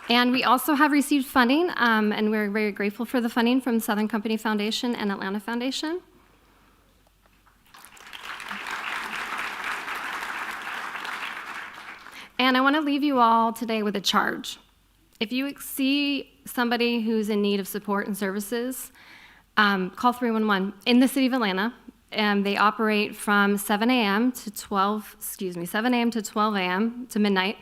And we also have received funding, and we're very grateful for the funding from Southern Company Foundation and Atlanta Foundation. And I want to leave you all today with a charge. If you see somebody who's in need of support and services, call 311 in the City of Atlanta. They operate from 7 a.m. to 12 a.m. to midnight,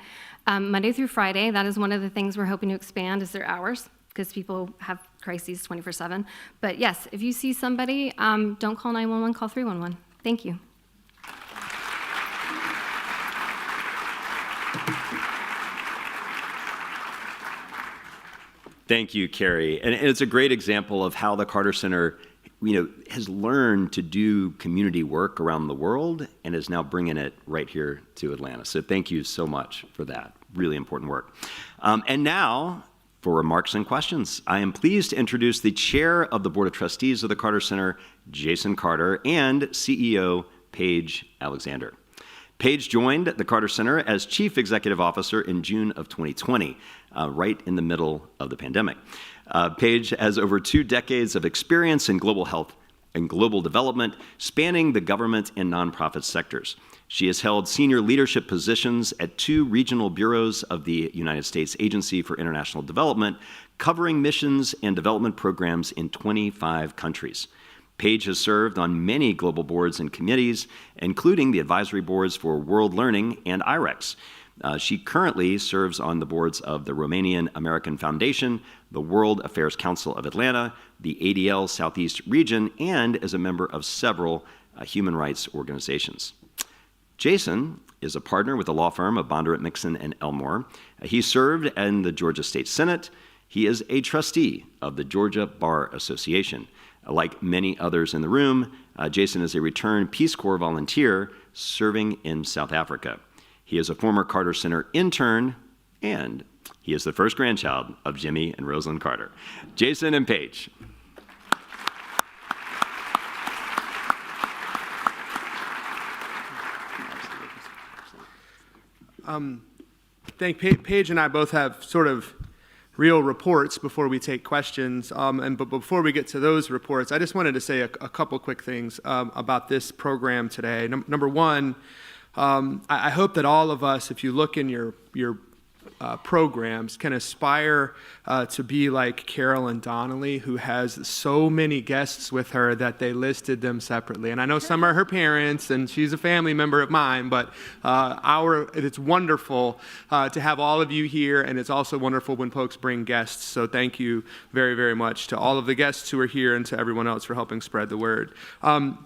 Monday through Friday. That is one of the things we're hoping to expand is their hours. because people have crises 24/7. But yes, if you see somebody, don't call 911, call 311. Thank you. Thank you, Carrie. And it's a great example of how the Carter Center, has learned to do community work around the world and is now bringing it right here to Atlanta. So thank you so much for that. Really important work. And now, for remarks and questions, I am pleased to introduce the chair of the Board of Trustees of the Carter Center, Jason Carter, and CEO Paige Alexander. Paige joined the Carter Center as Chief Executive Officer in June of 2020, right in the middle of the pandemic. Paige has over 2 decades of experience in global health and global development, spanning the government and nonprofit sectors. She has held senior leadership positions at 2 regional bureaus of the United States Agency for International Development, covering missions and development programs in 25 countries. Paige has served on many global boards and committees, including the advisory boards for World Learning and IREX. She currently serves on the boards of the Romanian American Foundation, the World Affairs Council of Atlanta, the ADL Southeast Region, and is a member of several human rights organizations. Jason is a partner with the law firm of Bondurant, Mixon, and Elmore. He served in the Georgia State Senate. He is a trustee of the Georgia Bar Association. Like many others in the room, Jason is a returned Peace Corps volunteer serving in South Africa. He is a former Carter Center intern, and he is the first grandchild of Jimmy and Rosalynn Carter. Jason and Paige. Paige and I both have sort of real reports before we take questions. But before we get to those reports, I just wanted to say a couple quick things about this program today. Number one, I hope that all of us, if you look in your programs, can aspire to be like Carolyn Donnelly, who has so many guests with her that they listed them separately. And I know some are her parents, and she's a family member of mine, but it's wonderful to have all of you here, and it's also wonderful when folks bring guests. So thank you very, very much to all of the guests who are here and to everyone else for helping spread the word.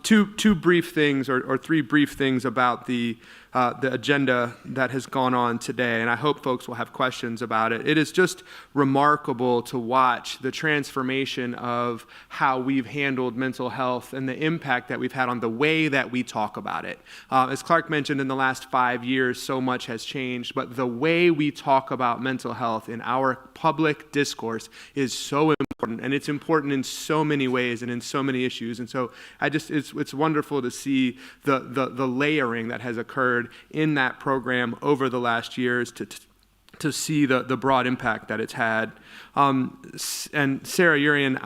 Two brief things, or 3 brief things about the agenda that has gone on today, and I hope folks will have questions about it. It is just remarkable to watch the transformation of how we've handled mental health and the impact that we've had on the way that we talk about it. As Clark mentioned, in the last 5 years, so much has changed, but the way we talk about mental health in our public discourse is so important, and it's important in so many ways and in so many issues. And so it's wonderful to see the layering that has occurred in that program over the last years to see the broad impact that it's had. And Sarah Urian,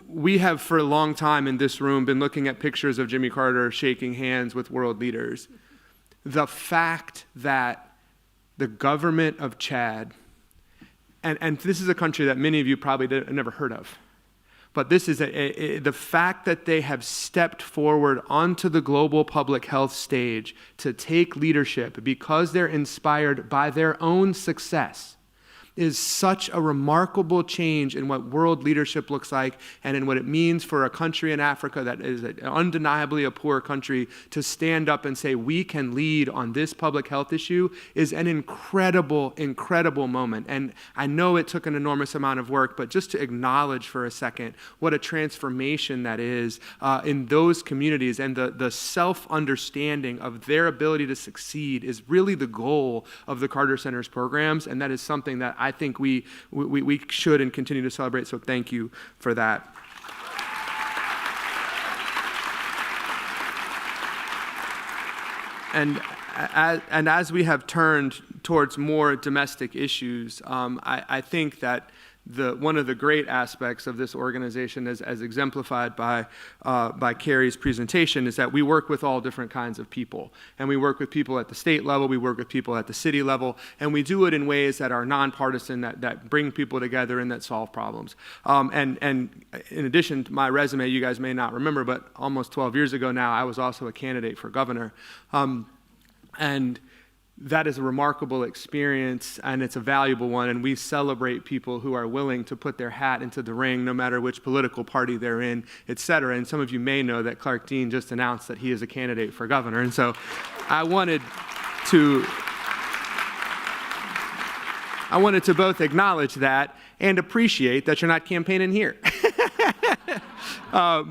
we have for a long time in this room been looking at pictures of Jimmy Carter shaking hands with world leaders. The fact that the government of Chad, and this is a country that many of you probably never heard of, but this is the fact that they have stepped forward onto the global public health stage to take leadership because they're inspired by their own success is such a remarkable change in what world leadership looks like and in what it means for a country in Africa that is undeniably a poor country to stand up and say we can lead on this public health issue is an incredible, incredible moment. And I know it took an enormous amount of work, but just to acknowledge for a second what a transformation that is in those communities, and the self-understanding of their ability to succeed is really the goal of the Carter Center's programs, and that is something that I think we should and continue to celebrate, so thank you for that. And as we have turned towards more domestic issues, I think that one of the great aspects of this organization, as exemplified by Carrie's presentation, is that we work with all different kinds of people. And we work with people at the state level, we work with people at the city level, and we do it in ways that are nonpartisan, that bring people together and that solve problems. And in addition to my resume, you guys may not remember, but almost 12 years ago now, I was also a candidate for governor. And that is a remarkable experience, and it's a valuable one, and we celebrate people who are willing to put their hat into the ring, no matter which political party they're in, et cetera. And some of you may know that Clark Dean just announced that he is a candidate for governor, and so I wanted to both acknowledge that and appreciate that you're not campaigning here.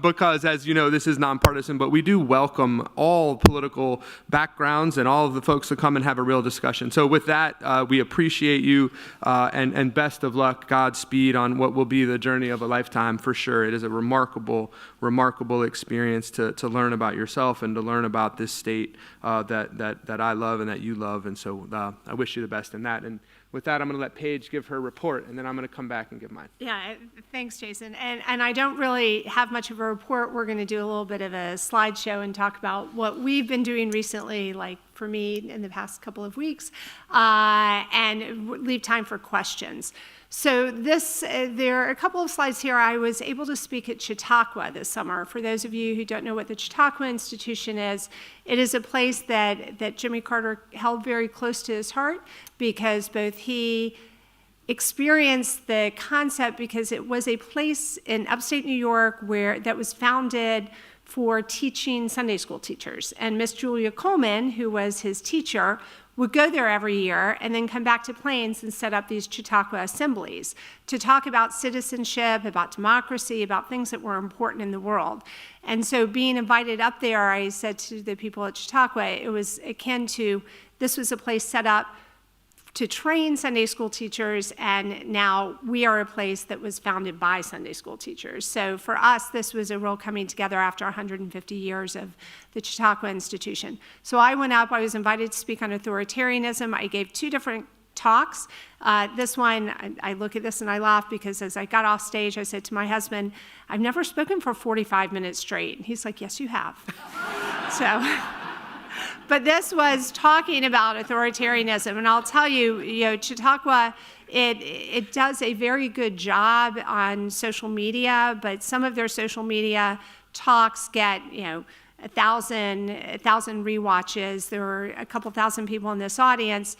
Because, as you know, this is nonpartisan, but we do welcome all political backgrounds and all of the folks to come and have a real discussion. So with that, we appreciate you, and best of luck, Godspeed on what will be the journey of a lifetime for sure. It is a remarkable, remarkable experience to learn about yourself and to learn about this state that I love and that you love. And so I wish you the best in that. And with that, I'm going to let Paige give her report, and then I'm going to come back and give mine. Yeah, thanks, Jason. And I don't really have much of a report. We're going to do a little bit of a slideshow and talk about what we've been doing recently, like for me in the past couple of weeks, and leave time for questions. So there are a couple of slides here. I was able to speak at Chautauqua this summer. For those of you who don't know what the Chautauqua Institution is, it is a place that Jimmy Carter held very close to his heart, because both he experienced the concept, because it was a place in upstate New York that was founded for teaching Sunday school teachers. And Miss Julia Coleman, who was his teacher, would go there every year and then come back to Plains and set up these Chautauqua assemblies to talk about citizenship, about democracy, about things that were important in the world. And so being invited up there, I said to the people at Chautauqua, it was akin to, this was a place set up to train Sunday school teachers, and now we are a place that was founded by Sunday school teachers. So for us, this was a real coming together after 150 years of the Chautauqua Institution. So I went up, I was invited to speak on authoritarianism. I gave 2 different talks. This one, I look at this and I laugh, because as I got off stage, I said to my husband, I've never spoken for 45 minutes straight. And he's like, yes, you have. But this was talking about authoritarianism, and I'll tell you, Chautauqua, it does a very good job on social media, but some of their social media talks get, 1,000 rewatches. There were a couple thousand people in this audience.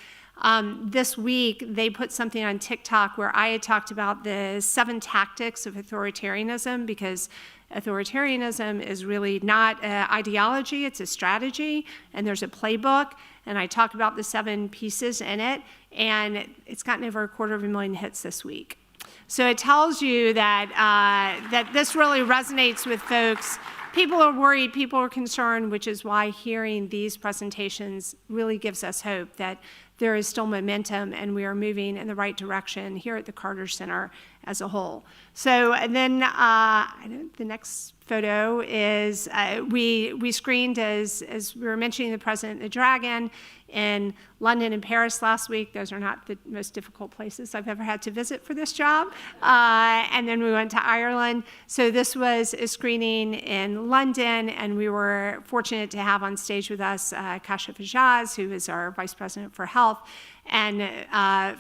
This week, they put something on TikTok where I had talked about the 7 tactics of authoritarianism, because authoritarianism is really not an ideology, it's a strategy, and there's a playbook, and I talk about the 7 pieces in it, and it's gotten over 250,000 hits this week. So it tells you that this really resonates with folks. People are worried, people are concerned, which is why hearing these presentations really gives us hope that there is still momentum and we are moving in the right direction here at the Carter Center as a whole. So, and then the next photo is we screened, as we were mentioning, the President and the Dragon in London and Paris last week. Those are not the most difficult places I've ever had to visit for this job. And then we went to Ireland. So this was a screening in London, and we were fortunate to have on stage with us Kasha Fajaz, who is our Vice President for Health, and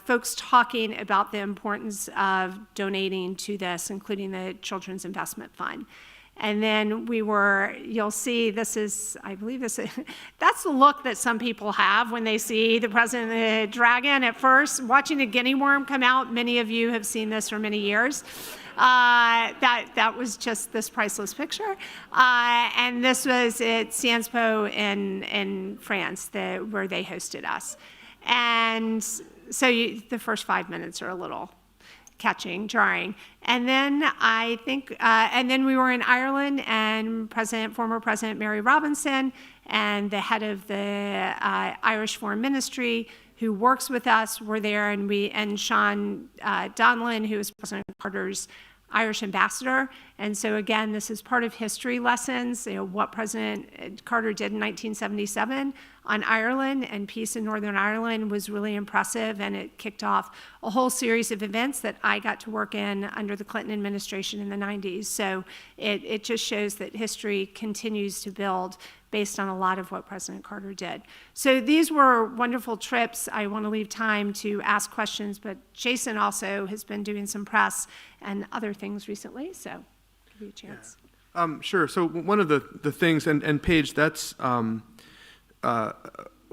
folks talking about the importance of donating to this, including the Children's Investment Fund. And then you'll see, this is, I believe this is, that's the look that some people have when they see the President of the Dragon at first. Watching a guinea worm come out, many of you have seen this for many years. That was just this priceless picture. And this was at Sciences Po in France, where they hosted us. And so the first 5 minutes are a little jarring. And then and then we were in Ireland, and former President Mary Robinson and the head of the Irish Foreign Ministry, who works with us, were there, and Sean Donlan, who is President Carter's Irish ambassador. And so again, this is part of history lessons, what President Carter did in 1977 on Ireland, and peace in Northern Ireland was really impressive, and it kicked off a whole series of events that I got to work in under the Clinton administration in the 90s. So it just shows that history continues to build based on a lot of what President Carter did. So these were wonderful trips. I want to leave time to ask questions, but Jason also has been doing some press and other things recently, so I'll give you a chance. Sure. So one of the things, and Paige, that's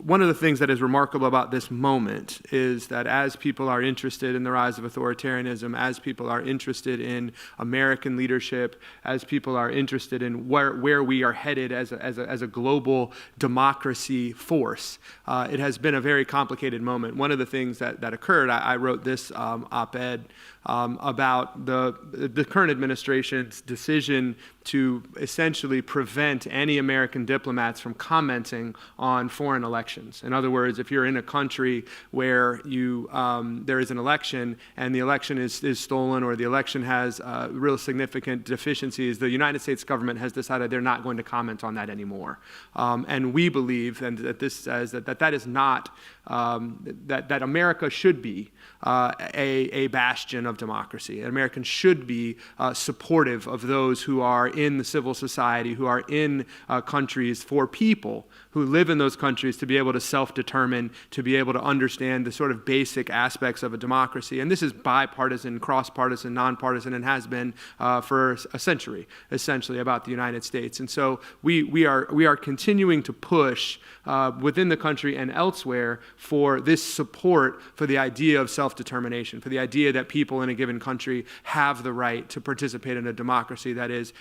one of the things that is remarkable about this moment is that as people are interested in the rise of authoritarianism, as people are interested in American leadership, as people are interested in where we are headed as a global democracy force, it has been a very complicated moment. One of the things that occurred, I wrote this op-ed about the current administration's decision to essentially prevent any American diplomats from commenting on foreign elections. In other words, if you're in a country where there is an election and the election is stolen or the election has real significant deficiencies, the United States government has decided they're not going to comment on that anymore. And we believe, and that this says that is not, that America should be a bastion of democracy. Americans should be supportive of those who are in the civil society, who are in countries for people who live in those countries to be able to self-determine, to be able to understand the sort of basic aspects of a democracy. And this is bipartisan, cross-partisan, nonpartisan, and has been for a century, essentially, about the United States. And so we are continuing to push within the country and elsewhere for this support for the idea of self-determination, for the idea that people in a given country have the right to participate in a democracy that is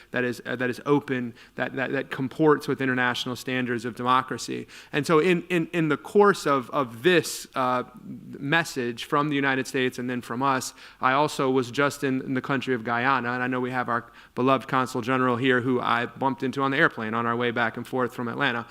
open, that comports with international standards of democracy. And so in the course of this message from the United States and then from us, I also was just in the country of Guyana, and I know we have our beloved Consul General here who I bumped into on the airplane on our way back and forth from Atlanta.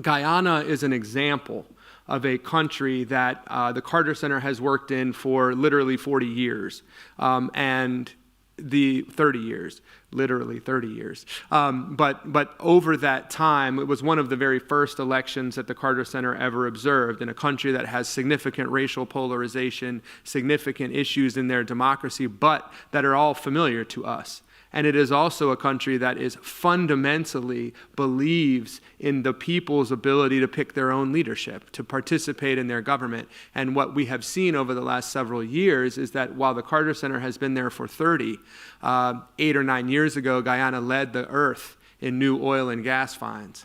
Guyana is an example of a country that the Carter Center has worked in for literally 40 years, and the 30 years, literally 30 years. But over that time, it was one of the very first elections that the Carter Center ever observed in a country that has significant racial polarization, significant issues in their democracy, but that are all familiar to us. And it is also a country that is fundamentally believes in the people's ability to pick their own leadership, to participate in their government. And what we have seen over the last several years is that while the Carter Center has been there for 30, 8 or 9 years ago, Guyana led the earth in new oil and gas finds.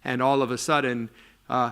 And all of a sudden,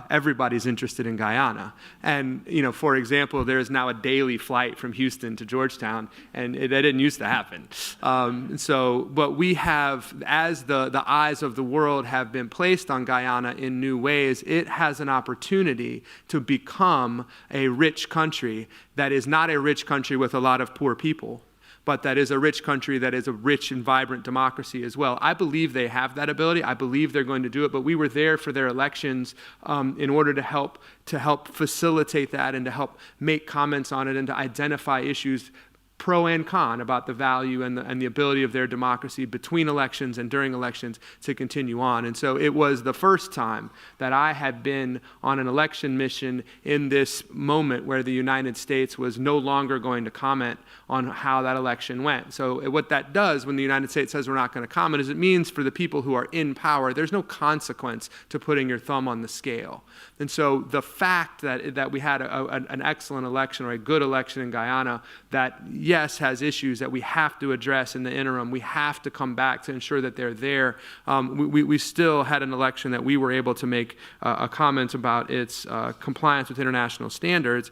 everybody's interested in Guyana. And, for example, there is now a daily flight from Houston to Georgetown, and that didn't used to happen. But we have, as the eyes of the world have been placed on Guyana in new ways, it has an opportunity to become a rich country that is not a rich country with a lot of poor people, but that is a rich country that is a rich and vibrant democracy as well. I believe they have that ability. I believe they're going to do it, but we were there for their elections in order to help facilitate that and to help make comments on it and to identify issues pro and con about the value and the ability of their democracy between elections and during elections to continue on. And so it was the first time that I had been on an election mission in this moment where the United States was no longer going to comment on how that election went. So what that does when the United States says we're not going to comment is it means for the people who are in power, there's no consequence to putting your thumb on the scale. And so the fact that we had an excellent election or a good election in Guyana that, yes, has issues that we have to address in the interim, we have to come back to ensure that they're there, we still had an election that we were able to make a comment about its compliance with international standards.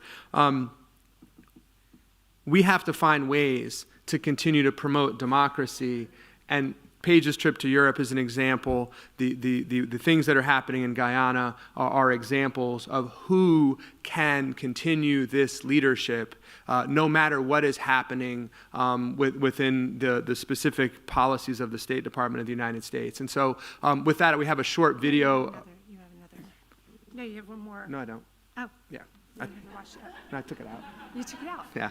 We have to find ways to continue to promote democracy, and Paige's trip to Europe is an example. The things that are happening in Guyana are examples of who can continue this leadership no matter what is happening within the specific policies of the State Department of the United States. And so with that, we have a short video. You have another. No, you have one more. No, I don't. Oh. Yeah. I took it out. You took it out. Yeah.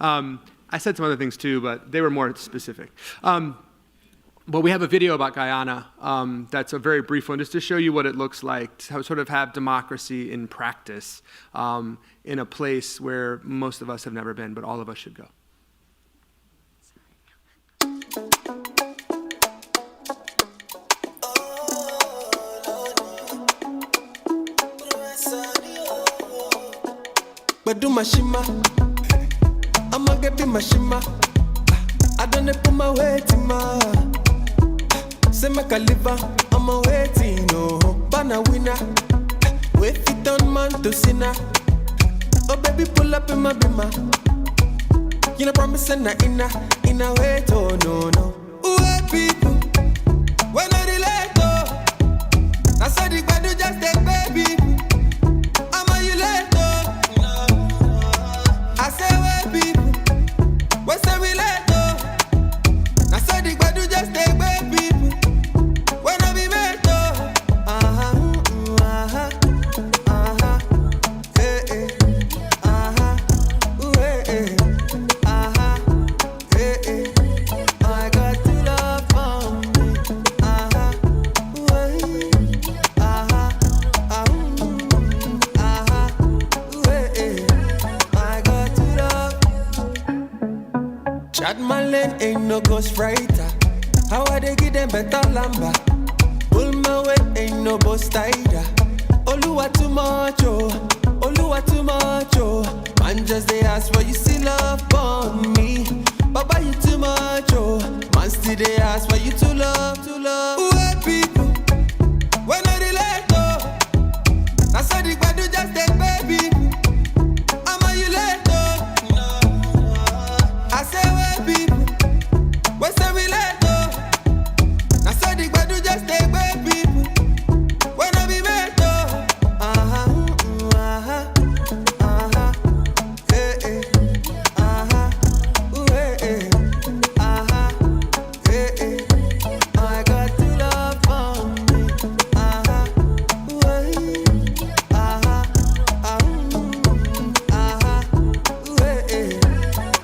I said some other things too, but they were more specific. But we have a video about Guyana that's a very brief one, just to show you what it looks like to sort of have democracy in practice in a place where most of us have never been, but all of us should go. But do my shima, I'ma get in my shima. I don't put my weight in my. Say my caliber, I'm a waiting, no, but a winner. Wait fit on man to sinner. Oh baby, pull up in my bima. You know promise and in a way, oh no. Ooh, people, when I relate, oh, I said the bad just take baby. I'm a you late, oh. I say, wait, people, when say we late, oh. I said the bad just take baby. When I be made, oh. I got to love for me. I got to love. Chad Malin ain't no ghostwriter. How I they give them better lamba? Pull my weight, ain't no boss tighter. Oluwa too much, oh. Oluwa too much, oh. Man just they ask for you see love on me. Baba you too much, oh. Man still they ask for you to love. Ooh, people, when I relate, oh. I saw the bad just take baby. I'm a you late, oh. I say, wait, people, when say we late, oh. I saw the bad just take baby. When I be made, oh. I got to love for me.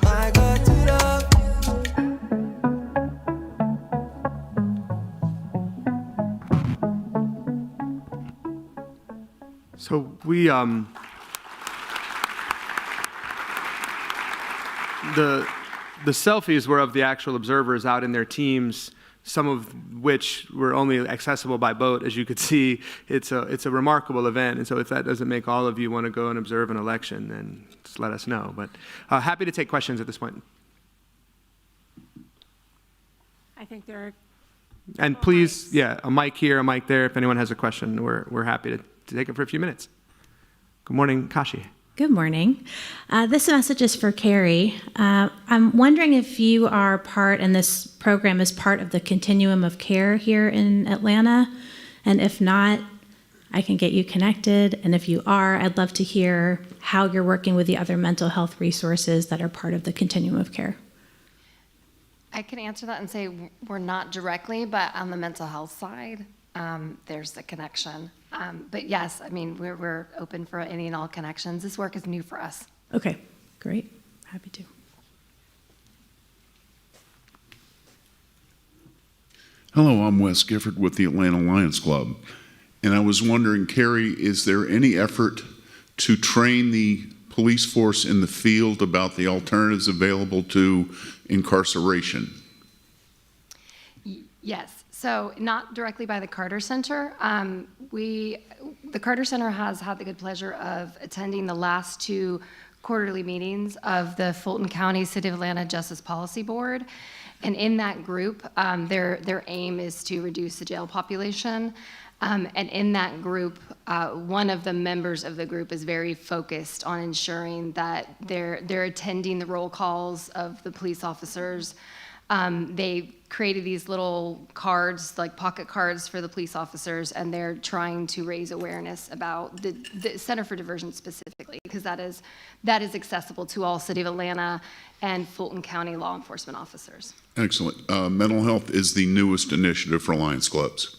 I got to love. So we the selfies were of the actual observers out in their teams, some of which were only accessible by boat. As you could see, it's a remarkable event, and so if that doesn't make all of you want to go and observe an election, then just let us know. But happy to take questions at this point. I think there are. And please, yeah, a mic here, a mic there. If anyone has a question, we're happy to take it for a few minutes. Good morning, Kashi. Good morning. This message is for Carrie. I'm wondering if you are part, and this program is part of the continuum of care here in Atlanta, and if not, I can get you connected, and if you are, I'd love to hear how you're working with the other mental health resources that are part of the continuum of care. I can answer that and say we're not directly, but on the mental health side, there's the connection. But yes, I mean, we're open for any and all connections. This work is new for us. Okay, great. Happy to. Hello, I'm Wes Gifford with the Atlanta Lions Club. And I was wondering, Carrie, is there any effort to train the police force in the field about the alternatives available to incarceration? Yes. So not directly by the Carter Center. The Carter Center has had the good pleasure of attending the last two quarterly meetings of the Fulton County City of Atlanta Justice Policy Board. And in that group, their aim is to reduce the jail population. And in that group, one of the members of the group is very focused on ensuring that they're attending the roll calls of the police officers. They created these little cards, like pocket cards for the police officers, and they're trying to raise awareness about the Center for Diversion specifically, because that is accessible to all City of Atlanta and Fulton County law enforcement officers. Excellent. Mental health is the newest initiative for Lions Clubs.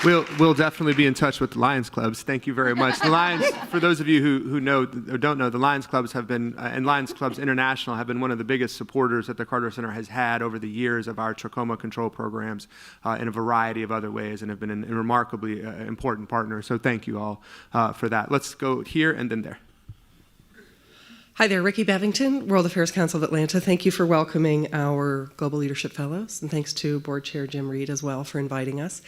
We'll definitely be in touch with the Lions Clubs. Thank you very much. The Lions, for those of you who know or don't know, the Lions Clubs have been, and Lions Clubs International have been one of the biggest supporters that the Carter Center has had over the years of our trachoma control programs in a variety of other ways, and have been a remarkably important partner. So thank you all for that. Let's go here and then there. Hi there, Ricky Bevington, World Affairs Council of Atlanta. Thank you for welcoming our Global Leadership Fellows, and thanks to Board Chair Jim Reed as well for inviting us.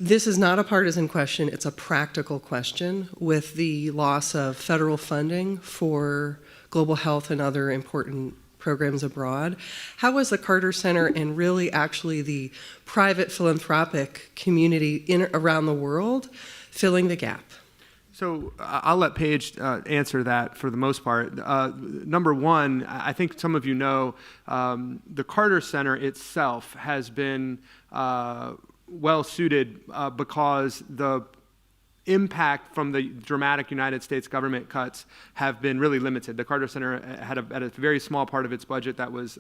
This is not a partisan question, it's a practical question. With the loss of federal funding for global health and other important programs abroad. How is the Carter Center and really actually the private philanthropic community around the world filling the gap? So I'll let Paige answer that for the most part. Number one, I think some of you know the Carter Center itself has been well suited because the impact from the dramatic United States government cuts have been really limited. The Carter Center had a very small part of its budget that was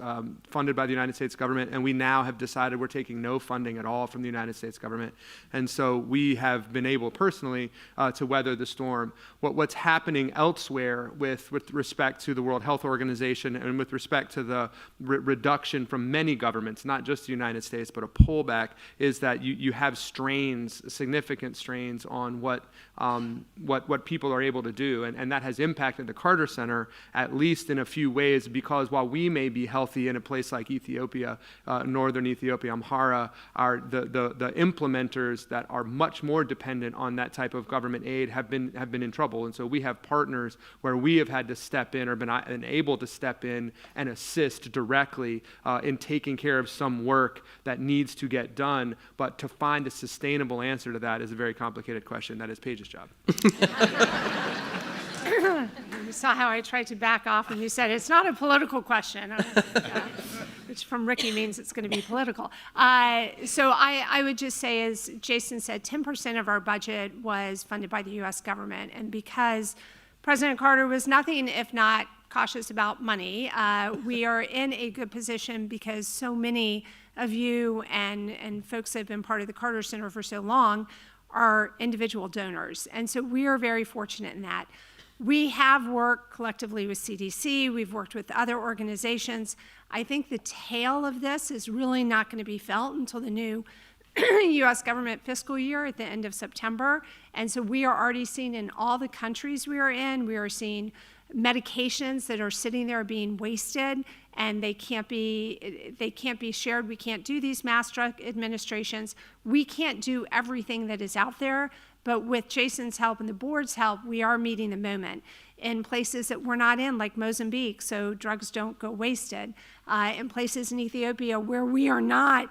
funded by the United States government, and we now have decided we're taking no funding at all from the United States government. And so we have been able personally to weather the storm. What's happening elsewhere with respect to the World Health Organization and with respect to the reduction from many governments, not just the United States, but a pullback, is that you have strains, significant strains on what people are able to do, and that has impacted the Carter Center at least in a few ways, because while we may be healthy in a place like Ethiopia, northern Ethiopia, Amhara, the implementers that are much more dependent on that type of government aid have been in trouble, and so we have partners where we have had to step in or been able to step in and assist directly in taking care of some work that needs to get done, but to find a sustainable answer to that is a very complicated question. That is Paige's job. You saw how I tried to back off when you said it's not a political question, which from Ricky means it's going to be political. So I would just say, as Jason said, 10% of our budget was funded by the U.S. government. And because President Carter was nothing if not cautious about money, we are in a good position because so many of you and folks that have been part of the Carter Center for so long are individual donors. And so we are very fortunate in that. We have worked collectively with CDC. We've worked with other organizations. I think the tail of this is really not going to be felt until the new U.S. government fiscal year at the end of September. And so we are already seeing in all the countries we are in, we are seeing medications that are sitting there being wasted, and they can't be shared. We can't do these mass drug administrations. We can't do everything that is out there, but with Jason's help and the board's help, we are meeting the moment in places that we're not in, like Mozambique, so drugs don't go wasted, in places in Ethiopia where we are not,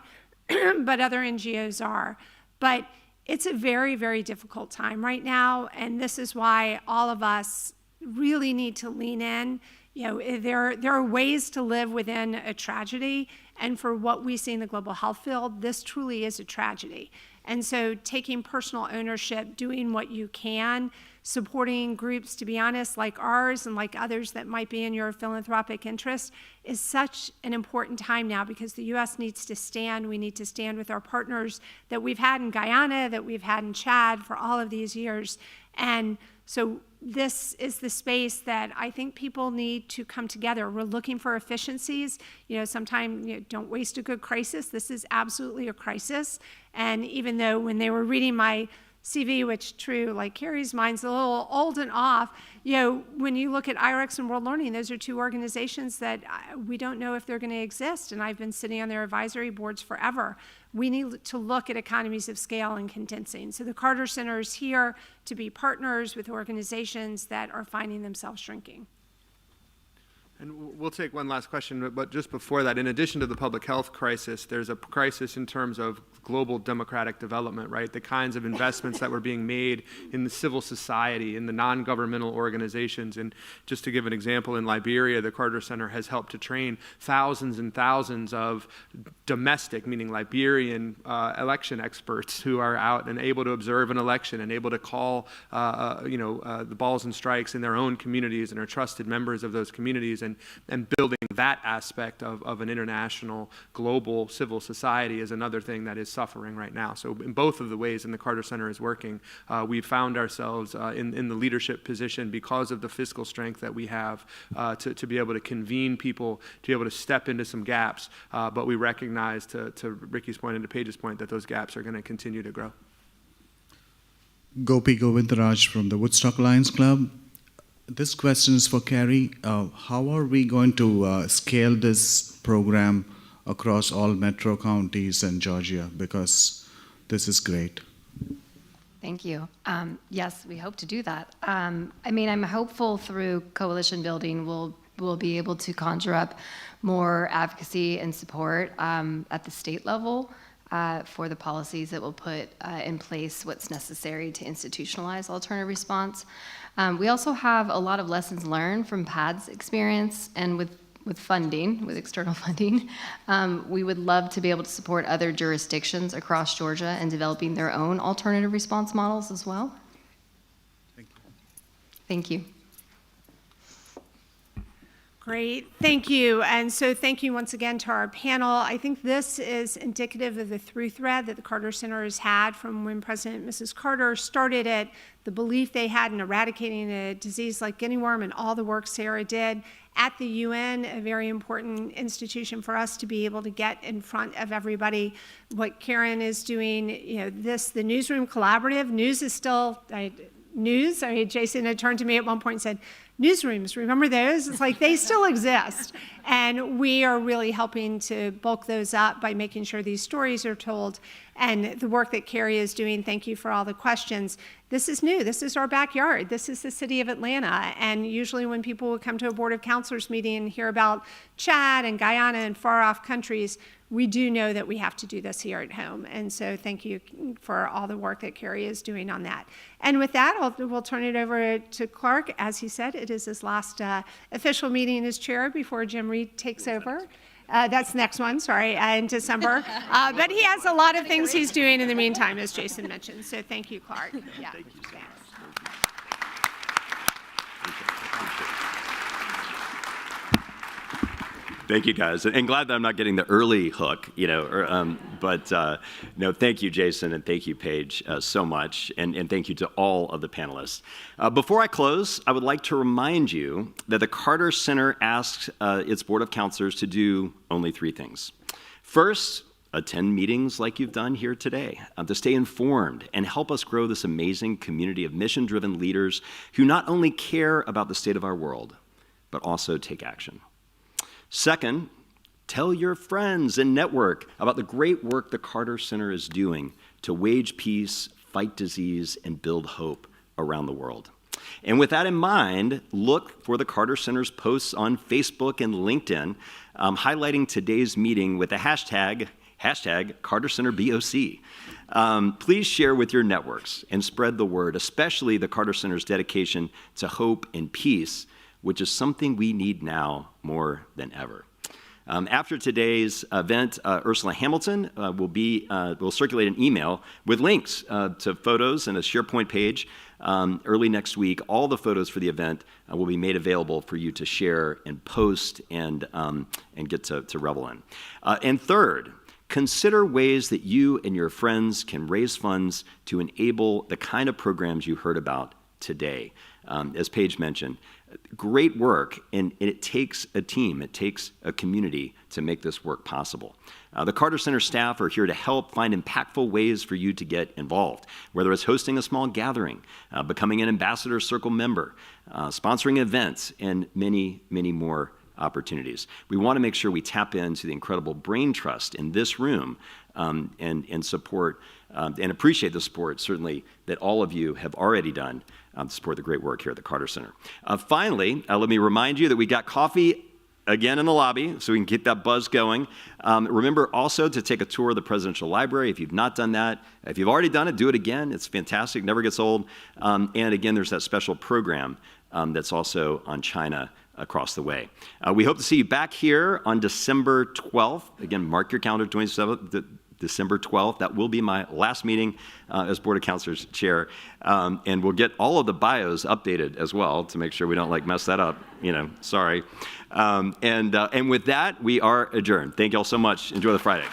but other NGOs are. But it's a very, very difficult time right now, and this is why all of us really need to lean in. You know, there are ways to live within a tragedy, and for what we see in the global health field, this truly is a tragedy. And so taking personal ownership, doing what you can, supporting groups, to be honest, like ours and like others that might be in your philanthropic interest, is such an important time now, because the U.S. needs to stand. We need to stand with our partners that we've had in Guyana, that we've had in Chad for all of these years. And so this is the space that I think people need to come together. We're looking for efficiencies. You know, sometimes don't waste a good crisis. This is absolutely a crisis. And even though when they were reading my CV, which true, like Carrie's mind's a little old and off, you know, when you look at IREX and World Learning, those are two organizations that we don't know if they're going to exist, and I've been sitting on their advisory boards forever. We need to look at economies of scale and condensing. So the Carter Center is here to be partners with organizations that are finding themselves shrinking. And we'll take one last question, but just before that, in addition to the public health crisis, there's a crisis in terms of global democratic development, right? The kinds of investments that were being made in the civil society, in the non-governmental organizations. And just to give an example, in Liberia, the Carter Center has helped to train thousands and thousands of domestic, meaning Liberian election experts who are out and able to observe an election and able to call the balls and strikes in their own communities and are trusted members of those communities. And building that aspect of an international, global civil society is another thing that is suffering right now. So in both of the ways in the Carter Center is working, we've found ourselves in the leadership position because of the fiscal strength that we have to be able to convene people, to be able to step into some gaps, but we recognize, to Ricky's point and to Paige's point, that those gaps are going to continue to grow. Gopi Govindaraj from the Woodstock Lions Club. This question is for Carrie. How are we going to scale this program across all metro counties in Georgia? Because this is great. Thank you. Yes, we hope to do that. I mean, I'm hopeful through coalition building we'll we'll be able to conjure up more advocacy and support at the state level for the policies that will put in place what's necessary to institutionalize alternative response. We also have a lot of lessons learned from PAD's experience, and with funding, with external funding, we would love to be able to support other jurisdictions across Georgia in developing their own alternative response models as well. Thank you. Great, thank you. And so thank you once again to our panel. I think this is indicative of the through thread that the Carter Center has had from when President and Mrs. Carter started it, the belief they had in eradicating a disease like guinea worm and all the work Sarah did at the UN, a very important institution for us to be able to get in front of everybody. What Karen is doing, the Newsroom Collaborative, news is still, news, Jason had turned to me at one point and said, newsrooms, remember those? It's like they still exist. And we are really helping to bulk those up by making sure these stories are told. And the work that Carrie is doing, thank you for all the questions. This is new. This is our backyard. This is the city of Atlanta. And usually when people would come to a Board of Councilors meeting and hear about Chad and Guyana and far off countries, we do know that we have to do this here at home. And so thank you for all the work that Carrie is doing on that. And with that, we'll turn it over to Clark. As he said, it is his last official meeting as chair before Jim Reed takes over. That's the next one, sorry, in December. But he has a lot of things he's doing in the meantime, as Jason mentioned. So thank you, Clark. Yeah. Thank you. Thanks. Thank you, guys, and glad that I'm not getting the early hook, but no, thank you, Jason, and thank you, Paige, so much, and thank you to all of the panelists. Before I close, I would like to remind you that the Carter Center asks its Board of Councilors to do only 3 things. First, attend meetings like you've done here today to stay informed and help us grow this amazing community of mission-driven leaders who not only care about the state of our world, but also take action. Second, tell your friends and network about the great work the Carter Center is doing to wage peace, fight disease, and build hope around the world. And with that in mind, look for the Carter Center's posts on Facebook and LinkedIn highlighting today's meeting with the hashtag CarterCenterBOC. Please share with your networks and spread the word, especially the Carter Center's dedication to hope and peace, which is something we need now more than ever. After today's event, Ursula Hamilton will circulate an email with links to photos and a SharePoint page. Early next week, all the photos for the event will be made available for you to share and post and get to revel in. And third, consider ways that you and your friends can raise funds to enable the kind of programs you heard about today. As Paige mentioned, great work, and it takes a team, it takes a community to make this work possible. The Carter Center staff are here to help find impactful ways for you to get involved, whether it's hosting a small gathering, becoming an Ambassador Circle member, sponsoring events, and many, many more opportunities. We want to make sure we tap into the incredible brain trust in this room and support and appreciate the support, certainly, that all of you have already done to support the great work here at the Carter Center. Finally, let me remind you that we got coffee again in the lobby, so we can keep that buzz going. Remember also to take a tour of the Presidential Library if you've not done that. If you've already done it, do it again. It's fantastic, never gets old. And again, there's that special program that's also on China across the way. We hope to see you back here on December 12th. Again, mark your calendar, December 12th. That will be my last meeting as Board of Councilors chair. And we'll get all of the bios updated as well to make sure we don't mess that up, sorry. And with that, we are adjourned. Thank you all so much. Enjoy the Friday.